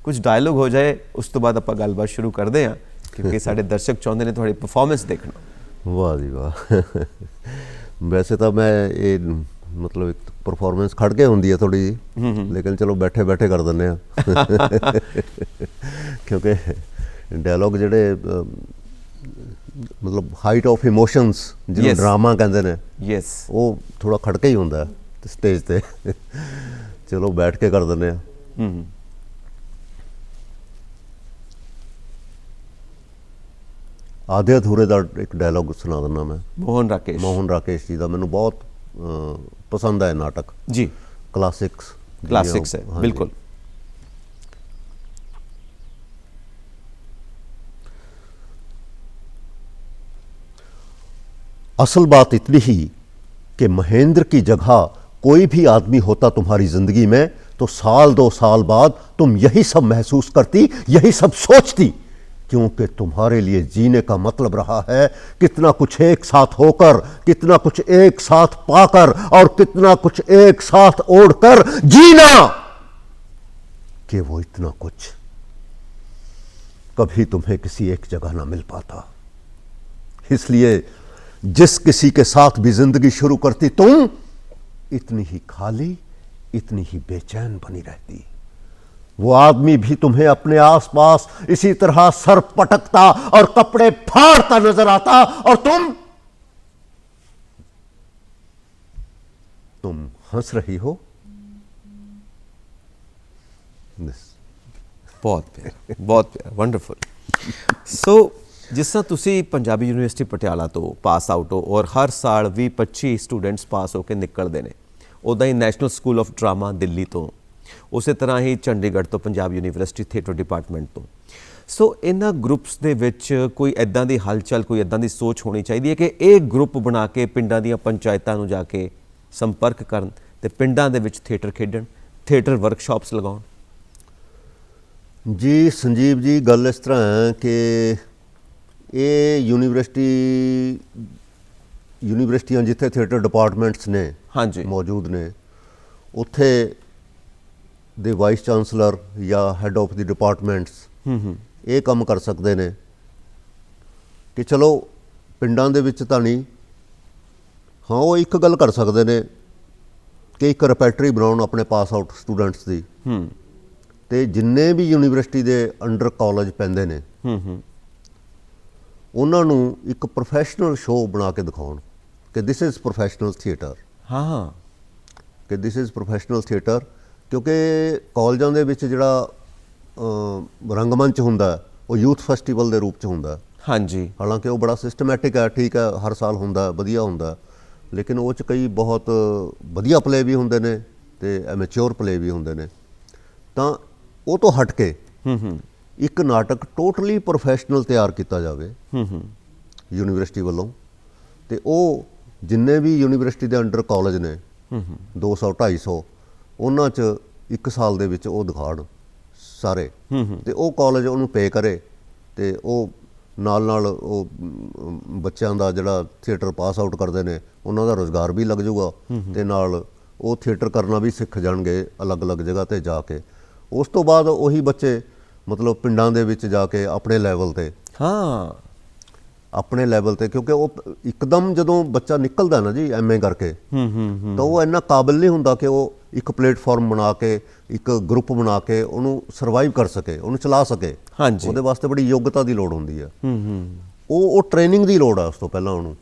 कुछ डायलॉग हो जाए उस तो बाद आप गलबात शुरू करते हैं क्योंकि साढ़े दर्शक चाहते हैं थोड़ी परफॉर्मेंस देखना। वाह जी वाह वैसे तो मैं ये मतलब एक परफॉर्मेंस खड़ के होंगी है थोड़ी जी लेकिन चलो बैठे बैठे कर दें क्योंकि डायलॉग जोड़े मतलब हाइट ऑफ इमोशंस जिन्हें ड्रामा कहते हैं यस वो थोड़ा खड़के ही होंगे स्टेज पे चलो बैठ के कर देने आधे अधूरे का एक डायलॉग सुना देना मैं। मोहन राकेश जी का मैनू बहुत पसंद है नाटक जी। क्लासिक्स है हाँ बिल्कुल। असल बात इतनी ही कि महेंद्र की जगह कोई भी आदमी होता तुम्हारी जिंदगी में तो साल 2 साल बाद तुम यही सब महसूस करती यही सब सोचती क्योंकि तुम्हारे लिए जीने का मतलब रहा है कितना कुछ एक साथ होकर कितना कुछ एक साथ पाकर और कितना कुछ एक साथ ओढ़कर जीना कि वो इतना कुछ कभी तुम्हें किसी एक जगह ना मिल पाता। इसलिए जिस किसी के साथ भी जिंदगी शुरू करती तुम इतनी ही खाली इतनी ही बेचैन बनी रहती। वो आदमी भी तुम्हें अपने आसपास इसी तरह सर पटकता और कपड़े फाड़ता नजर आता और तुम हंस रही हो। बहुत प्यार वंडरफुल। सो जिस तरह तुसी पंजाबी यूनिवर्सिटी पटियाला तो पास आउट हो और हर साल 20-25 स्टूडेंट्स पास होकर निकलते हैं उदा ही national school of drama Delhi तो उस तरह ही चंडीगढ़ तो पंजाब यूनिवर्सिटी थिएटर डिपार्टमेंट तो। सो इन्हां ग्रुप्स दे विच कोई इदां दी हलचल कोई इदां दी सोच होनी चाहिए कि एक ग्रुप बना के पिंडां दीयां पंचायतां नूं जाके संपर्क करन ते पिंडां दे विच थिएटर खेडण थिएटर वर्कशॉप्स लगाउण। जी संजीव जी गल इस तरह है कि ये यूनिवर्सिटियां जिथे थिएटर डिपार्टमेंट्स ने हाँ जी मौजूद ने उत्थे दे वाइस चांसलर या हैड ऑफ द डिपार्टमेंट्स ये काम कर सकते हैं कि चलो पिंडां दे विच तां नहीं हाँ वो एक गल कर सकते हैं कि एक रेपैटरी बनाउण अपने पास आउट स्टूडेंट्स की ते जिन्ने भी यूनिवर्सिटी दे अंडर कॉलेज पैंदे ने उन्हां नूं एक प्रोफैशनल शो बना के दिखाउण कि दिस इज़ प्रोफैशनल थिएटर। हाँ कि दिस इज़ प्रोफैशनल थिएटर क्योंकि कॉलेजां दे विच जिहड़ा रंगमंच हुंदा वो यूथ फैसटीवल के रूप च हुंदा। हाँ जी हालांकि वो बड़ा सिस्टमैटिक है ठीक है हर साल हुंदा वधिया हुंदा लेकिन वो च कई बहुत वधिया प्ले भी हुंदे ने ਤੇ ਐਮੇਚਿਓਰ ਪਲੇ ਵੀ ਹੁੰਦੇ ਨੇ। ਤਾਂ ਉਹ ਤੋਂ ਹਟ ਕੇ ਇੱਕ ਨਾਟਕ ਟੋਟਲੀ ਪ੍ਰੋਫੈਸ਼ਨਲ ਤਿਆਰ ਕੀਤਾ ਜਾਵੇ ਯੂਨੀਵਰਸਿਟੀ ਵੱਲੋਂ, ਤੇ ਉਹ ਜਿੰਨੇ ਵੀ ਯੂਨੀਵਰਸਿਟੀ ਦੇ ਅੰਡਰ ਕਾਲਜ ਨੇ 200 250 ਉਹਨਾਂ 'ਚ 1 ਸਾਲ ਦੇ ਵਿੱਚ ਉਹ ਦਿਖਾਉਣ ਸਾਰੇ, ਤੇ ਉਹ ਕਾਲਜ ਉਹਨੂੰ ਪੇ ਕਰੇ, ਤੇ ਉਹ ਨਾਲ ਉਹ ਬੱਚਿਆਂ ਦਾ ਜਿਹੜਾ ਥੀਏਟਰ ਪਾਸ ਆਊਟ ਕਰਦੇ ਨੇ ਉਹਨਾਂ ਦਾ ਰੁਜ਼ਗਾਰ ਵੀ ਲੱਗ ਜਾਊਗਾ, ਤੇ ਨਾਲ ਉਹ ਥੀਏਟਰ ਕਰਨਾ ਵੀ ਸਿੱਖ ਜਾਣਗੇ ਅਲੱਗ-ਅਲੱਗ ਜਗ੍ਹਾ 'ਤੇ ਜਾ ਕੇ। ਉਸ ਤੋਂ ਬਾਅਦ ਉਹੀ ਬੱਚੇ ਮਤਲਬ ਪਿੰਡਾਂ ਦੇ ਵਿੱਚ ਜਾ ਕੇ ਆਪਣੇ ਲੈਵਲ 'ਤੇ ਆਪਣੇ ਲੈਵਲ 'ਤੇ, ਕਿਉਂਕਿ ਉਹ ਇੱਕਦਮ ਜਦੋਂ ਬੱਚਾ ਨਿਕਲਦਾ ਨਾ ਜੀ ਐਮਏ ਕਰਕੇ, ਤਾਂ ਉਹ ਇੰਨਾ ਕਾਬਿਲ ਨਹੀਂ ਹੁੰਦਾ ਕਿ ਉਹ ਇੱਕ ਪਲੇਟਫਾਰਮ ਬਣਾ ਕੇ, ਇੱਕ ਗਰੁੱਪ ਬਣਾ ਕੇ ਉਹਨੂੰ ਸਰਵਾਈਵ ਕਰ ਸਕੇ, ਉਹਨੂੰ ਚਲਾ ਸਕੇ। ਉਹਦੇ ਵਾਸਤੇ ਬੜੀ ਯੋਗਤਾ ਦੀ ਲੋੜ ਹੁੰਦੀ ਹੈ। ਉਹ ਟ੍ਰੇਨਿੰਗ ਦੀ ਲੋੜ ਆ ਉਸ ਤੋਂ ਪਹਿਲਾਂ ਉਹਨੂੰ।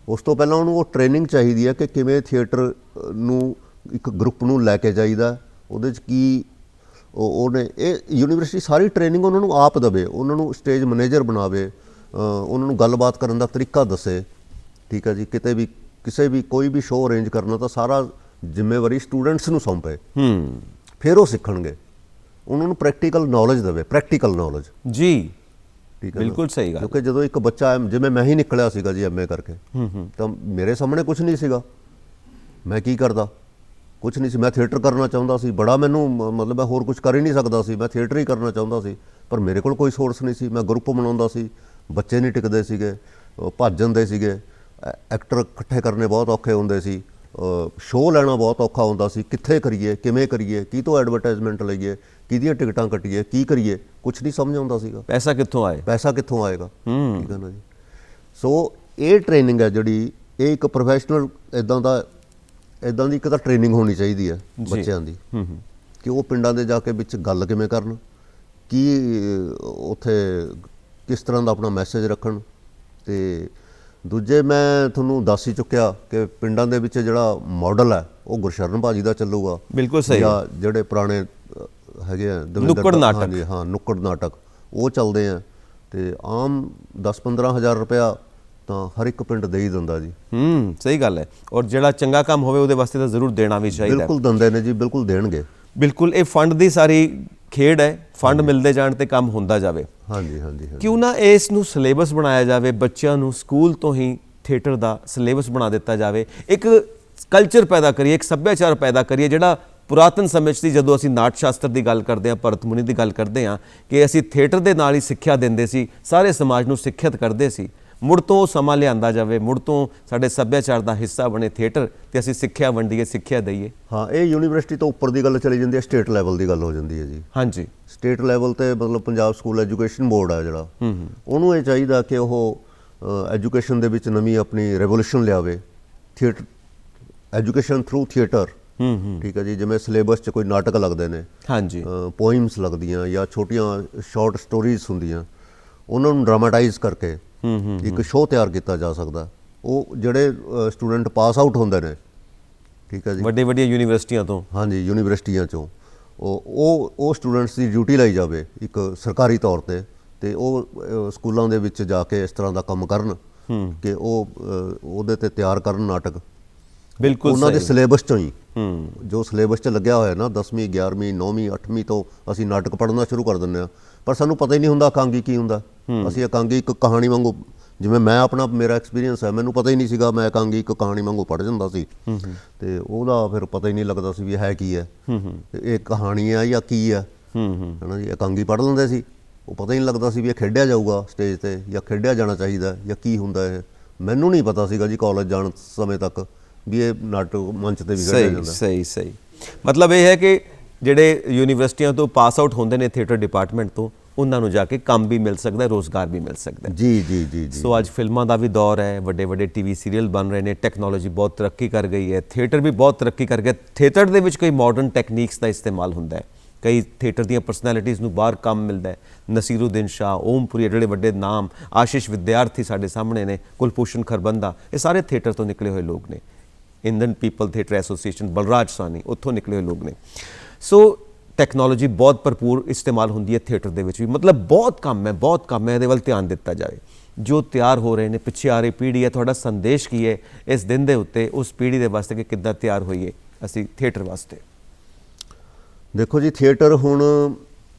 ਉਸ ਤੋਂ ਪਹਿਲਾਂ ਉਹਨੂੰ ਉਹ ਟ੍ਰੇਨਿੰਗ ਚਾਹੀਦੀ ਹੈ ਕਿ ਕਿਵੇਂ ਥੀਏਟਰ ਨੂੰ ਇੱਕ ਗਰੁੱਪ ਨੂੰ ਲੈ ਕੇ ਜਾਈਦਾ, ਉਹਦੇ 'ਚ ਕੀ ਉਹਨੇ ਇਹ ਯੂਨੀਵਰਸਿਟੀ ਸਾਰੀ ਟ੍ਰੇਨਿੰਗ ਉਹਨਾਂ ਨੂੰ ਆਪ ਦੇਵੇ, ਉਹਨਾਂ ਨੂੰ ਸਟੇਜ ਮੈਨੇਜਰ ਬਣਾਵੇ, ਉਹਨਾਂ ਨੂੰ ਗੱਲਬਾਤ ਕਰਨ ਦਾ ਤਰੀਕਾ ਦੱਸੇ। ਠੀਕ ਹੈ ਜੀ, ਕਿਤੇ ਵੀ ਕਿਸੇ ਵੀ ਕੋਈ ਵੀ ਸ਼ੋਅ ਅਰੇਂਜ ਕਰਨਾ ਤਾਂ ਸਾਰਾ ਜ਼ਿੰਮੇਵਾਰੀ ਸਟੂਡੈਂਟਸ ਨੂੰ ਸੌਂਪੇ, ਫਿਰ ਉਹ ਸਿੱਖਣਗੇ। ਉਹਨਾਂ ਨੂੰ ਪ੍ਰੈਕਟੀਕਲ ਨੌਲੇਜ ਦੇਵੇ, ਪ੍ਰੈਕਟੀਕਲ ਨੌਲੇਜ ਜੀ। ਠੀਕ ਹੈ, ਬਿਲਕੁਲ ਸਹੀ ਗੱਲ। ਕਿਉਂਕਿ ਜਦੋਂ ਇੱਕ ਬੱਚਾ ਜਿਵੇਂ ਮੈਂ ਹੀ ਨਿਕਲਿਆ ਸੀਗਾ ਜੀ ਐਮਏ ਕਰਕੇ, ਤਾਂ ਮੇਰੇ ਸਾਹਮਣੇ ਕੁਝ ਨਹੀਂ ਸੀਗਾ, ਮੈਂ ਕੀ ਕਰਦਾ, ਕੁਝ ਨਹੀਂ ਸੀ। ਮੈਂ ਥੀਏਟਰ ਕਰਨਾ ਚਾਹੁੰਦਾ ਸੀ, ਬੜਾ ਮੈਨੂੰ ਮਤਲਬ ਮੈਂ ਹੋਰ ਕੁਝ ਕਰ ਹੀ ਨਹੀਂ ਸਕਦਾ ਸੀ, ਮੈਂ ਥੀਏਟਰ ਹੀ ਕਰਨਾ ਚਾਹੁੰਦਾ ਸੀ, ਪਰ ਮੇਰੇ ਕੋਲ ਕੋਈ ਸੋਰਸ ਨਹੀਂ ਸੀ। ਮੈਂ ਗਰੁੱਪ ਬਣਾਉਂਦਾ ਸੀ, ਬੱਚੇ ਨਹੀਂ ਟਿਕਦੇ ਸੀਗੇ, ਭੱਜ ਜਾਂਦੇ ਸੀਗੇ, ਐਕਟਰ ਇਕੱਠੇ ਕਰਨੇ ਬਹੁਤ ਔਖੇ ਹੁੰਦੇ ਸੀ, ਸ਼ੋਅ ਲੈਣਾ ਬਹੁਤ ਔਖਾ ਹੁੰਦਾ ਸੀ, ਕਿੱਥੇ ਕਰੀਏ, ਕਿਵੇਂ ਕਰੀਏ, ਕੀ ਤੋਂ ਐਡਵਰਟਾਈਜ਼ਮੈਂਟ ਲਈਏ, ਕਿਹਦੀਆਂ ਟਿਕਟਾਂ ਕੱਟੀਏ, ਕੀ ਕਰੀਏ, ਕੁਝ ਨਹੀਂ ਸਮਝ ਆਉਂਦਾ ਸੀਗਾ। ਪੈਸਾ ਕਿੱਥੋਂ ਆਏਗਾ। ਠੀਕ ਹੈ ਨਾ ਜੀ। ਸੋ ਇਹ ਟ੍ਰੇਨਿੰਗ ਹੈ ਜਿਹੜੀ, ਇਹ ਇੱਕ ਪ੍ਰੋਫੈਸ਼ਨਲ ਇੱਦਾਂ ਦੀ ਇੱਕ ਤਾਂ ਟ੍ਰੇਨਿੰਗ ਹੋਣੀ ਚਾਹੀਦੀ ਹੈ ਬੱਚਿਆਂ ਦੀ, ਕਿ ਉਹ ਪਿੰਡਾਂ ਦੇ ਜਾ ਕੇ ਵਿੱਚ ਗੱਲ ਕਿਵੇਂ ਕਰਨ, ਕੀ ਉੱਥੇ ਕਿਸ ਤਰ੍ਹਾਂ ਦਾ ਆਪਣਾ ਮੈਸੇਜ ਰੱਖਣ। ਤੇ ਦੂਜੇ ਮੈਂ ਤੁਹਾਨੂੰ ਦੱਸ ਹੀ ਚੁੱਕਿਆ ਕਿ ਪਿੰਡਾਂ ਦੇ ਵਿੱਚ ਜਿਹੜਾ ਮਾਡਲ ਹੈ ਉਹ ਗੁਰਸ਼ਰਨ ਭਾਜੀ ਦਾ ਚੱਲੂਗਾ। ਬਿਲਕੁਲ ਸਹੀ। ਜਾਂ ਜਿਹੜੇ ਪੁਰਾਣੇ ਹੈਗੇ ਆ ਨੁੱਕੜ ਨਾਟਕ, ਹਾਂ ਨੁੱਕੜ ਨਾਟਕ, ਉਹ ਚੱਲਦੇ ਆ, ਤੇ ਆਮ 10-15 ਹਜ਼ਾਰ ਰੁਪਇਆ ਤਾਂ ਹਰ ਇੱਕ ਪਿੰਡ ਦੇ ਹੀ ਦਿੰਦਾ ਜੀ। ਸਹੀ ਗੱਲ ਹੈ। ਔਰ ਜਿਹੜਾ ਚੰਗਾ ਕੰਮ ਹੋਵੇ ਉਹਦੇ ਵਾਸਤੇ ਤਾਂ ਜ਼ਰੂਰ ਦੇਣਾ ਵੀ ਚਾਹੀਦਾ। ਬਿਲਕੁਲ ਦਿੰਦੇ ਨੇ ਜੀ, ਬਿਲਕੁਲ ਦੇਣਗੇ। ਬਿਲਕੁਲ ਇਹ ਫੰਡ ਦੀ ਸਾਰੀ ਖੇਡ ਹੈ, ਫੰਡ ਮਿਲਦੇ ਜਾਣ ਤੇ ਕੰਮ ਹੁੰਦਾ ਜਾਵੇ। ਹਾਂਜੀ। ਕਿਉਂ ਨਾ ਇਸ ਨੂੰ ਸਿਲੇਬਸ ਬਣਾਇਆ ਜਾਵੇ, ਬੱਚਿਆਂ ਨੂੰ ਸਕੂਲ ਤੋਂ ਹੀ ਥੀਏਟਰ ਦਾ ਸਿਲੇਬਸ ਬਣਾ ਦਿੱਤਾ ਜਾਵੇ, ਇੱਕ ਕਲਚਰ ਪੈਦਾ ਕਰੀਏ, ਇੱਕ ਸੱਭਿਆਚਾਰ ਪੈਦਾ ਕਰੀਏ ਜਿਹੜਾ ਪੁਰਾਤਨ ਸਮੇਂ 'ਚ ਸੀ। ਜਦੋਂ ਅਸੀਂ ਨਾਟ ਸ਼ਾਸਤਰ ਦੀ ਗੱਲ ਕਰਦੇ ਹਾਂ, ਭਰਤ ਮੁਨੀ ਦੀ ਗੱਲ ਕਰਦੇ ਹਾਂ, ਕਿ ਅਸੀਂ ਥੀਏਟਰ ਦੇ ਨਾਲ ਹੀ ਸਿੱਖਿਆ ਦਿੰਦੇ ਸੀ, ਸਾਰੇ ਸਮਾਜ ਨੂੰ ਸਿੱਖਿਅਤ ਕਰਦੇ ਸੀ। ਮੁੜ ਤੋਂ ਉਹ ਸਮਾਂ ਲਿਆਂਦਾ ਜਾਵੇ, ਮੁੜ ਤੋਂ ਸਾਡੇ ਸੱਭਿਆਚਾਰ ਦਾ ਹਿੱਸਾ ਬਣੇ ਥੀਏਟਰ, ਤੇ ਅਸੀਂ ਸਿੱਖਿਆ ਵੰਡੀਏ, ਸਿੱਖਿਆ ਦਈਏ। ਹਾਂ, ਇਹ ਯੂਨੀਵਰਸਿਟੀ ਤੋਂ ਉੱਪਰ ਦੀ ਗੱਲ ਚਲੀ ਜਾਂਦੀ ਹੈ, ਸਟੇਟ ਲੈਵਲ ਦੀ ਗੱਲ ਹੋ ਜਾਂਦੀ ਹੈ ਜੀ। ਹਾਂਜੀ, ਸਟੇਟ ਲੈਵਲ 'ਤੇ ਮਤਲਬ ਪੰਜਾਬ ਸਕੂਲ ਐਜੂਕੇਸ਼ਨ ਬੋਰਡ ਹੈ ਜਿਹੜਾ, ਉਹਨੂੰ ਇਹ ਚਾਹੀਦਾ ਕਿ ਉਹ ਐਜੂਕੇਸ਼ਨ ਦੇ ਵਿੱਚ ਨਵੀਂ ਆਪਣੀ ਰੈਵੋਲੂਸ਼ਨ ਲਿਆਵੇ, ਥੀਏਟਰ ਐਜੂਕੇਸ਼ਨ ਥਰੂ ਥੀਏਟਰ। ਠੀਕ ਹੈ ਜੀ, ਜਿਵੇਂ ਸਿਲੇਬਸ 'ਚ ਕੋਈ ਨਾਟਕ ਲੱਗਦੇ ਨੇ, ਹਾਂਜੀ, ਪੋਇਮਸ ਲੱਗਦੀਆਂ ਜਾਂ ਛੋਟੀਆਂ ਸ਼ਾਰਟ ਸਟੋਰੀਜ਼ ਹੁੰਦੀਆਂ, ਉਹਨਾਂ ਨੂੰ ਡਰਾਮਾਟਾਈਜ਼ ਕਰਕੇ ਇੱਕ ਸ਼ੋਅ ਤਿਆਰ ਕੀਤਾ ਜਾ ਸਕਦਾ। ਉਹ ਜਿਹੜੇ ਸਟੂਡੈਂਟ ਪਾਸ ਆਊਟ ਹੁੰਦੇ ਨੇ, ਠੀਕ ਹੈ ਜੀ, ਵੱਡੀਆਂ ਯੂਨੀਵਰਸਿਟੀਆਂ ਤੋਂ, ਹਾਂਜੀ ਯੂਨੀਵਰਸਿਟੀਆਂ 'ਚੋਂ, ਉਹ ਸਟੂਡੈਂਟਸ ਦੀ ਡਿਊਟੀ ਲਾਈ ਜਾਵੇ ਇੱਕ ਸਰਕਾਰੀ ਤੌਰ 'ਤੇ, ਅਤੇ ਉਹ ਸਕੂਲਾਂ ਦੇ ਵਿੱਚ ਜਾ ਕੇ ਇਸ ਤਰ੍ਹਾਂ ਦਾ ਕੰਮ ਕਰਨ ਕਿ ਉਹ ਉਹਦੇ 'ਤੇ ਤਿਆਰ ਕਰਨ ਨਾਟਕ। ਬਿਲਕੁਲ ਉਹਨਾਂ ਦੇ ਸਿਲੇਬਸ 'ਚੋਂ ਹੀ, ਜੋ ਸਿਲੇਬਸ 'ਚ ਲੱਗਿਆ ਹੋਇਆ ਨਾ 10ਵੀਂ 11ਵੀਂ 9ਵੀਂ 8ਵੀਂ ਤੋਂ ਅਸੀਂ ਨਾਟਕ ਪੜ੍ਹਨਾ ਸ਼ੁਰੂ ਕਰ ਦਿੰਦੇ ਹਾਂ, ਪਰ ਸਾਨੂੰ ਪਤਾ ਹੀ ਨਹੀਂ ਹੁੰਦਾ ਇਕਾਂਗੀ ਕੀ ਹੁੰਦਾ। ਅਸੀਂ ਇਕਾਂਗੀ ਇੱਕ ਕਹਾਣੀ ਵਾਂਗੂ, ਜਿਵੇਂ ਮੈਂ ਆਪਣਾ ਮੇਰਾ ਐਕਸਪੀਰੀਅੰਸ ਹੈ, ਮੈਨੂੰ ਪਤਾ ਹੀ ਨਹੀਂ ਸੀਗਾ, ਮੈਂ ਇਕਾਂਗੀ ਇੱਕ ਕਹਾਣੀ ਵਾਂਗੂ ਪੜ੍ਹ ਜਾਂਦਾ ਸੀ, ਅਤੇ ਉਹਦਾ ਫਿਰ ਪਤਾ ਹੀ ਨਹੀਂ ਲੱਗਦਾ ਸੀ ਵੀ ਹੈ ਕੀ ਹੈ, ਇਹ ਕਹਾਣੀ ਹੈ ਜਾਂ ਕੀ ਹੈ, ਹੈ ਨਾ ਜੀ। ਇਕਾਂਗੀ ਪੜ੍ਹ ਲੈਂਦੇ ਸੀ, ਉਹ ਪਤਾ ਹੀ ਨਹੀਂ ਲੱਗਦਾ ਸੀ ਵੀ ਇਹ ਖੇਡਿਆ ਜਾਊਗਾ ਸਟੇਜ 'ਤੇ ਜਾਂ ਖੇਡਿਆ ਜਾਣਾ ਚਾਹੀਦਾ ਜਾਂ ਕੀ ਹੁੰਦਾ ਇਹ। ਮੈਨੂੰ ਨਹੀਂ ਪਤਾ ਸੀਗਾ ਜੀ ਕਾਲਜ ਜਾਣ ਸਮੇਂ ਤੱਕ ਵੀ ਇਹ ਨਾਟਕ ਮੰਚ 'ਤੇ ਵੀ ਖੇਡਿਆ ਜਾਂਦਾ। ਸਹੀ। ਮਤਲਬ ਇਹ ਹੈ ਕਿ ਜਿਹੜੇ ਯੂਨੀਵਰਸਿਟੀਆਂ ਤੋਂ ਪਾਸ ਆਊਟ ਹੁੰਦੇ ਨੇ ਥੀਏਟਰ ਡਿਪਾਰਟਮੈਂਟ ਤੋਂ, ਉਹਨਾਂ ਨੂੰ ਜਾ ਕੇ ਕੰਮ ਵੀ ਮਿਲ ਸਕਦਾ, ਰੋਜ਼ਗਾਰ ਵੀ ਮਿਲ ਸਕਦਾ। ਜੀ। ਸੋ ਅੱਜ ਫਿਲਮਾਂ ਦਾ ਵੀ ਦੌਰ ਹੈ, ਵੱਡੇ ਟੀਵੀ ਸੀਰੀਅਲ ਬਣ ਰਹੇ ਨੇ, ਟੈਕਨੋਲੋਜੀ ਬਹੁਤ ਤਰੱਕੀ ਕਰ ਗਈ ਹੈ, ਥੀਏਟਰ ਵੀ ਬਹੁਤ ਤਰੱਕੀ ਕਰ ਗਿਆ। ਥੀਏਟਰ ਦੇ ਵਿੱਚ ਕਈ ਮਾਡਰਨ ਟੈਕਨੀਕਸ ਦਾ ਇਸਤੇਮਾਲ ਹੁੰਦਾ ਹੈ, ਕਈ ਥੀਏਟਰ ਦੀਆਂ ਪਰਸਨੈਲਿਟੀਜ਼ ਨੂੰ ਬਾਹਰ ਕੰਮ ਮਿਲਦਾ ਹੈ। ਨਸੀਰੂਦੀਨ ਸ਼ਾਹ, ਓਮਪੁਰੀ, ਜਿਹੜੇ ਵੱਡੇ ਨਾਮ, ਆਸ਼ੀਸ਼ ਵਿਦਿਆਰਥੀ ਸਾਡੇ ਸਾਹਮਣੇ ਨੇ, ਕੁਲਭੂਸ਼ਣ ਖਰਬੰਦਾ, ਇਹ ਸਾਰੇ ਥੀਏਟਰ ਤੋਂ ਨਿਕਲੇ ਹੋਏ ਲੋਕ ਨੇ। Indian people theatre association, Balraj Sahni, ਉੱਥੋਂ ਨਿਕਲੇ ਹੋਏ ਲੋਕ ਨੇ। ਸੋ ਟੈਕਨੋਲੋਜੀ ਬਹੁਤ ਭਰਪੂਰ ਇਸਤੇਮਾਲ ਹੁੰਦੀ ਹੈ ਥੀਏਟਰ ਦੇ ਵਿੱਚ ਵੀ। ਮਤਲਬ ਬਹੁਤ ਕੰਮ ਹੈ, ਇਹਦੇ ਵੱਲ ਧਿਆਨ ਦਿੱਤਾ ਜਾਵੇ। ਜੋ ਤਿਆਰ ਹੋ ਰਹੇ ਨੇ, ਪਿੱਛੇ ਆ ਰਹੀ ਪੀੜ੍ਹੀ ਹੈ, ਤੁਹਾਡਾ ਸੰਦੇਸ਼ ਕੀ ਹੈ ਇਸ ਦਿਨ ਦੇ ਉੱਤੇ ਉਸ ਪੀੜ੍ਹੀ ਦੇ ਵਾਸਤੇ ਕਿ ਕਿੱਦਾਂ ਤਿਆਰ ਹੋਈਏ? ਅਸੀਂ ਥੀਏਟਰ ਵਾਸਤੇ? ਦੇਖੋ ਜੀ, ਥੀਏਟਰ ਹੁਣ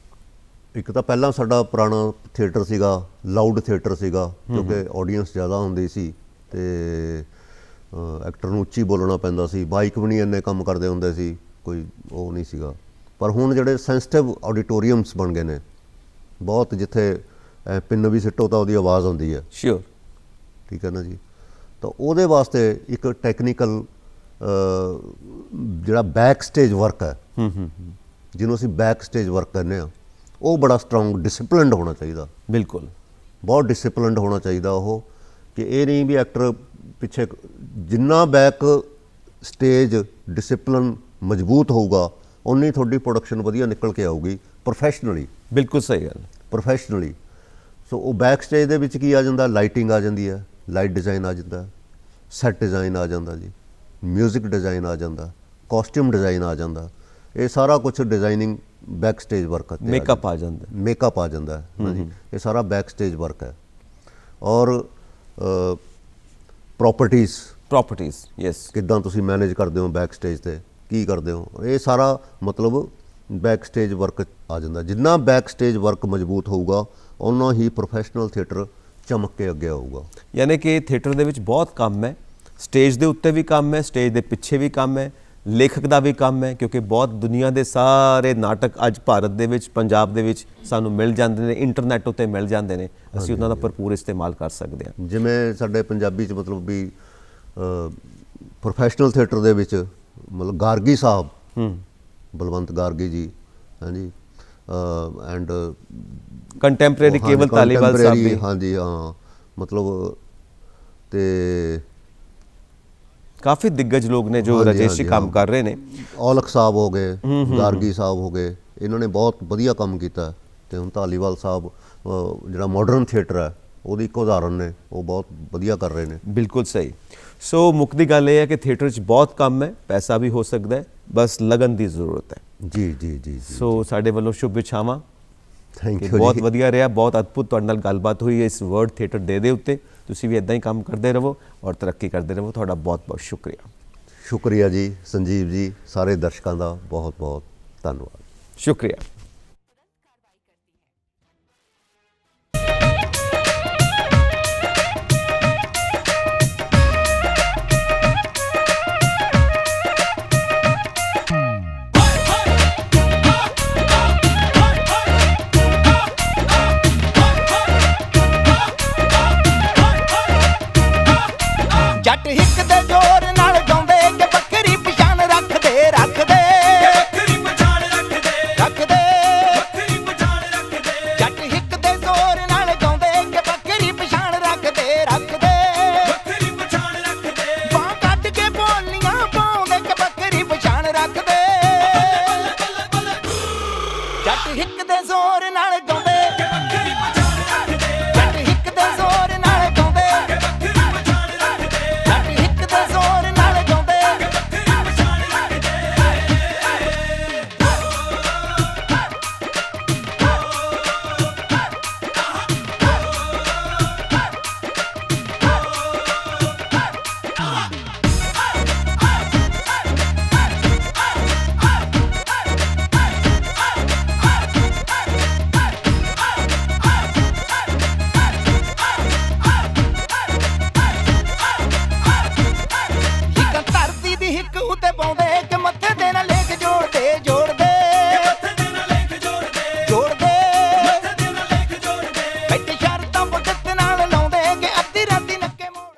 ਇੱਕ ਤਾਂ ਪਹਿਲਾਂ ਸਾਡਾ ਪੁਰਾਣਾ ਥੀਏਟਰ ਸੀਗਾ, ਲਾਊਡ ਥੀਏਟਰ ਸੀਗਾ, ਕਿਉਂਕਿ ਆਡੀਅנס ਜ਼ਿਆਦਾ ਹੁੰਦੀ ਸੀ ਅਤੇ ਐਕਟਰ ਨੂੰ ਉੱਚੀ ਬੋਲਣਾ ਪੈਂਦਾ ਸੀ, ਮਾਈਕ ਵੀ ਨਹੀਂ ਇੰਨੇ ਕੰਮ ਕਰਦੇ ਹੁੰਦੇ ਸੀ, ਕੋਈ ਉਹ ਨਹੀਂ ਸੀਗਾ। ਪਰ ਹੁਣ ਜਿਹੜੇ ਸੈਂਸਿਟਿਵ ਆਡੀਟੋਰੀਅਮਸ ਬਣ ਗਏ ਨੇ ਬਹੁਤ, ਜਿੱਥੇ ਪਿੰਨ ਵੀ ਸਿੱਟੋ ਤਾਂ ਉਹਦੀ ਆਵਾਜ਼ ਆਉਂਦੀ ਹੈ। ਸ਼ਿਓਰ। ਠੀਕ ਹੈ ਨਾ ਜੀ। ਤਾਂ ਉਹਦੇ ਵਾਸਤੇ ਇੱਕ ਟੈਕਨੀਕਲ ਜਿਹੜਾ ਬੈਕ ਸਟੇਜ ਵਰਕ ਹੈ, ਜਿਹਨੂੰ ਅਸੀਂ ਬੈਕ ਸਟੇਜ ਵਰਕ ਕਹਿੰਦੇ ਹਾਂ, ਉਹ ਬੜਾ ਸਟਰੋਂਗ ਡਿਸਿਪਲਿਨਡ ਹੋਣਾ ਚਾਹੀਦਾ। ਬਿਲਕੁਲ, ਬਹੁਤ ਡਿਸਿਪਲਿਨਡ ਹੋਣਾ ਚਾਹੀਦਾ ਉਹ, ਕਿ ਇਹ ਨਹੀਂ ਵੀ ਐਕਟਰ ਪਿੱਛੇ, ਜਿੰਨਾ ਬੈਕ ਸਟੇਜ ਡਿਸਿਪਲਿਨ ਮਜ਼ਬੂਤ ਹੋਊਗਾ ਉਨੀ ਤੁਹਾਡੀ ਪ੍ਰੋਡਕਸ਼ਨ ਵਧੀਆ ਨਿਕਲ ਕੇ ਆਊਗੀ ਪ੍ਰੋਫੈਸ਼ਨਲੀ। ਬਿਲਕੁਲ ਸਹੀ ਗੱਲ। ਪ੍ਰੋਫੈਸ਼ਨਲੀ। ਸੋ ਉਹ ਬੈਕ ਸਟੇਜ ਦੇ ਵਿੱਚ ਕੀ ਆ ਜਾਂਦਾ, ਲਾਈਟਿੰਗ ਆ ਜਾਂਦੀ ਹੈ, ਲਾਈਟ ਡਿਜ਼ਾਈਨ ਆ ਜਾਂਦਾ, ਸੈੱਟ ਡਿਜ਼ਾਈਨ ਆ ਜਾਂਦਾ ਜੀ, ਮਿਊਜ਼ਿਕ ਡਿਜ਼ਾਈਨ ਆ ਜਾਂਦਾ, ਕਾਸਟਿਊਮ ਡਿਜ਼ਾਈਨ ਆ ਜਾਂਦਾ, ਇਹ ਸਾਰਾ ਕੁਝ ਡਿਜ਼ਾਈਨਿੰਗ ਬੈਕ ਸਟੇਜ ਵਰਕ ਹੈ। ਮੇਕਅਪ ਆ ਜਾਂਦਾ। ਮੇਕਅਪ ਆ ਜਾਂਦਾ ਹੈ ਜੀ, ਇਹ ਸਾਰਾ ਬੈਕ ਸਟੇਜ ਵਰਕ ਹੈ। ਔਰ ਪ੍ਰੋਪਰਟੀਜ਼ ਯੈਸ, ਕਿੱਦਾਂ ਤੁਸੀਂ ਮੈਨੇਜ ਕਰਦੇ ਹੋ ਬੈਕ ਸਟੇਜ 'ਤੇ, ਕੀ ਕਰਦੇ ਹੋ, ਇਹ ਸਾਰਾ ਮਤਲਬ ਬੈਕ ਸਟੇਜ ਵਰਕ ਆ ਜਾਂਦਾ। ਜਿੰਨਾ ਬੈਕ ਸਟੇਜ ਵਰਕ ਮਜ਼ਬੂਤ ਹੋਊਗਾ ਓਨਾ ਹੀ ਪ੍ਰੋਫੈਸ਼ਨਲ ਥੀਏਟਰ ਚਮਕ ਕੇ ਅੱਗੇ ਆਊਗਾ। ਯਾਨੀ ਕਿ ਥੀਏਟਰ ਦੇ ਵਿੱਚ ਬਹੁਤ ਕੰਮ ਹੈ, ਸਟੇਜ ਦੇ ਉੱਤੇ ਵੀ ਕੰਮ ਹੈ, ਸਟੇਜ ਦੇ ਪਿੱਛੇ ਵੀ ਕੰਮ ਹੈ, ਲੇਖਕ ਦਾ ਵੀ ਕੰਮ ਹੈ, ਕਿਉਂਕਿ ਬਹੁਤ ਦੁਨੀਆ ਦੇ ਸਾਰੇ ਨਾਟਕ ਅੱਜ ਭਾਰਤ ਦੇ ਵਿੱਚ, ਪੰਜਾਬ ਦੇ ਵਿੱਚ ਸਾਨੂੰ ਮਿਲ ਜਾਂਦੇ ਨੇ, ਇੰਟਰਨੈਟ ਉੱਤੇ ਮਿਲ ਜਾਂਦੇ ਨੇ, ਅਸੀਂ ਉਹਨਾਂ ਦਾ ਭਰਪੂਰ ਇਸਤੇਮਾਲ ਕਰ ਸਕਦੇ ਹਾਂ। ਜਿਵੇਂ ਸਾਡੇ ਪੰਜਾਬੀ 'ਚ ਮਤਲਬ ਵੀ ਪ੍ਰੋਫੈਸ਼ਨਲ ਥੀਏਟਰ ਦੇ ਵਿੱਚ ਮਤਲਬ ਗਾਰਗੀ ਸਾਹਿਬ, ਬਲਵੰਤ ਗਾਰਗੀ ਜੀ, ਹਾਂਜੀ, ਐਂਡ ਕੰਟੈਂਪਰੇਰੀ ਕੇਵਲ ਧਾਲੀਵਾਲ ਸਾਹਿਬ ਵੀ, ਹਾਂਜੀ ਹਾਂ, ਮਤਲਬ ਤੇ ਕਾਫੀ ਦਿੱਗਜ ਲੋਕ ਨੇ ਜੋ ਰਜੇਸ਼ੀ ਕੰਮ ਕਰ ਰਹੇ ਨੇ। ਔਲਖ ਸਾਹਿਬ ਹੋ ਗਏ, ਗਾਰਗੀ ਸਾਹਿਬ ਹੋ ਗਏ, ਇਹਨਾਂ ਨੇ ਬਹੁਤ ਵਧੀਆ ਕੰਮ ਕੀਤਾ। ਅਤੇ ਹੁਣ ਧਾਲੀਵਾਲ ਸਾਹਿਬ ਜਿਹੜਾ ਮਾਡਰਨ ਥੀਏਟਰ ਹੈ ਉਹਦੀ ਇੱਕ ਉਦਾਹਰਨ ਨੇ, ਉਹ ਬਹੁਤ ਵਧੀਆ ਕਰ ਰਹੇ ਨੇ। ਬਿਲਕੁਲ ਸਹੀ। ਸੋ ਮੁੱਕਦੀ ਗੱਲ ਇਹ ਹੈ ਕਿ ਥੀਏਟਰ 'ਚ ਬਹੁਤ ਕੰਮ ਹੈ, ਪੈਸਾ ਵੀ ਹੋ ਸਕਦਾ ਹੈ, ਬਸ ਲਗਨ ਦੀ ਜ਼ਰੂਰਤ ਹੈ। ਜੀ ਜੀ ਜੀ। ਸੋ ਸਾਡੇ ਵੱਲੋਂ ਸ਼ੁਭ ਇੱਛਾਵਾਂ। Thank you. ਬਹੁਤ ਵਧੀਆ ਰਿਹਾ, ਬਹੁਤ ਅਦਭੁਤ ਤੁਹਾਡੇ ਨਾਲ ਗੱਲਬਾਤ ਹੋਈ ਹੈ ਇਸ ਵਰਲਡ ਥੀਏਟਰ ਡੇ ਦੇ ਉੱਤੇ। ਤੁਸੀਂ ਵੀ ਇੱਦਾਂ ਹੀ ਕੰਮ ਕਰਦੇ ਰਹੋ ਔਰ ਤਰੱਕੀ ਕਰਦੇ ਰਹੋ। ਤੁਹਾਡਾ ਬਹੁਤ ਬਹੁਤ ਸ਼ੁਕਰੀਆ। ਸ਼ੁਕਰੀਆ ਜੀ ਸੰਜੀਵ ਜੀ, ਸਾਰੇ ਦਰਸ਼ਕਾਂ ਦਾ ਬਹੁਤ ਬਹੁਤ ਧੰਨਵਾਦ। ਸ਼ੁਕਰੀਆ।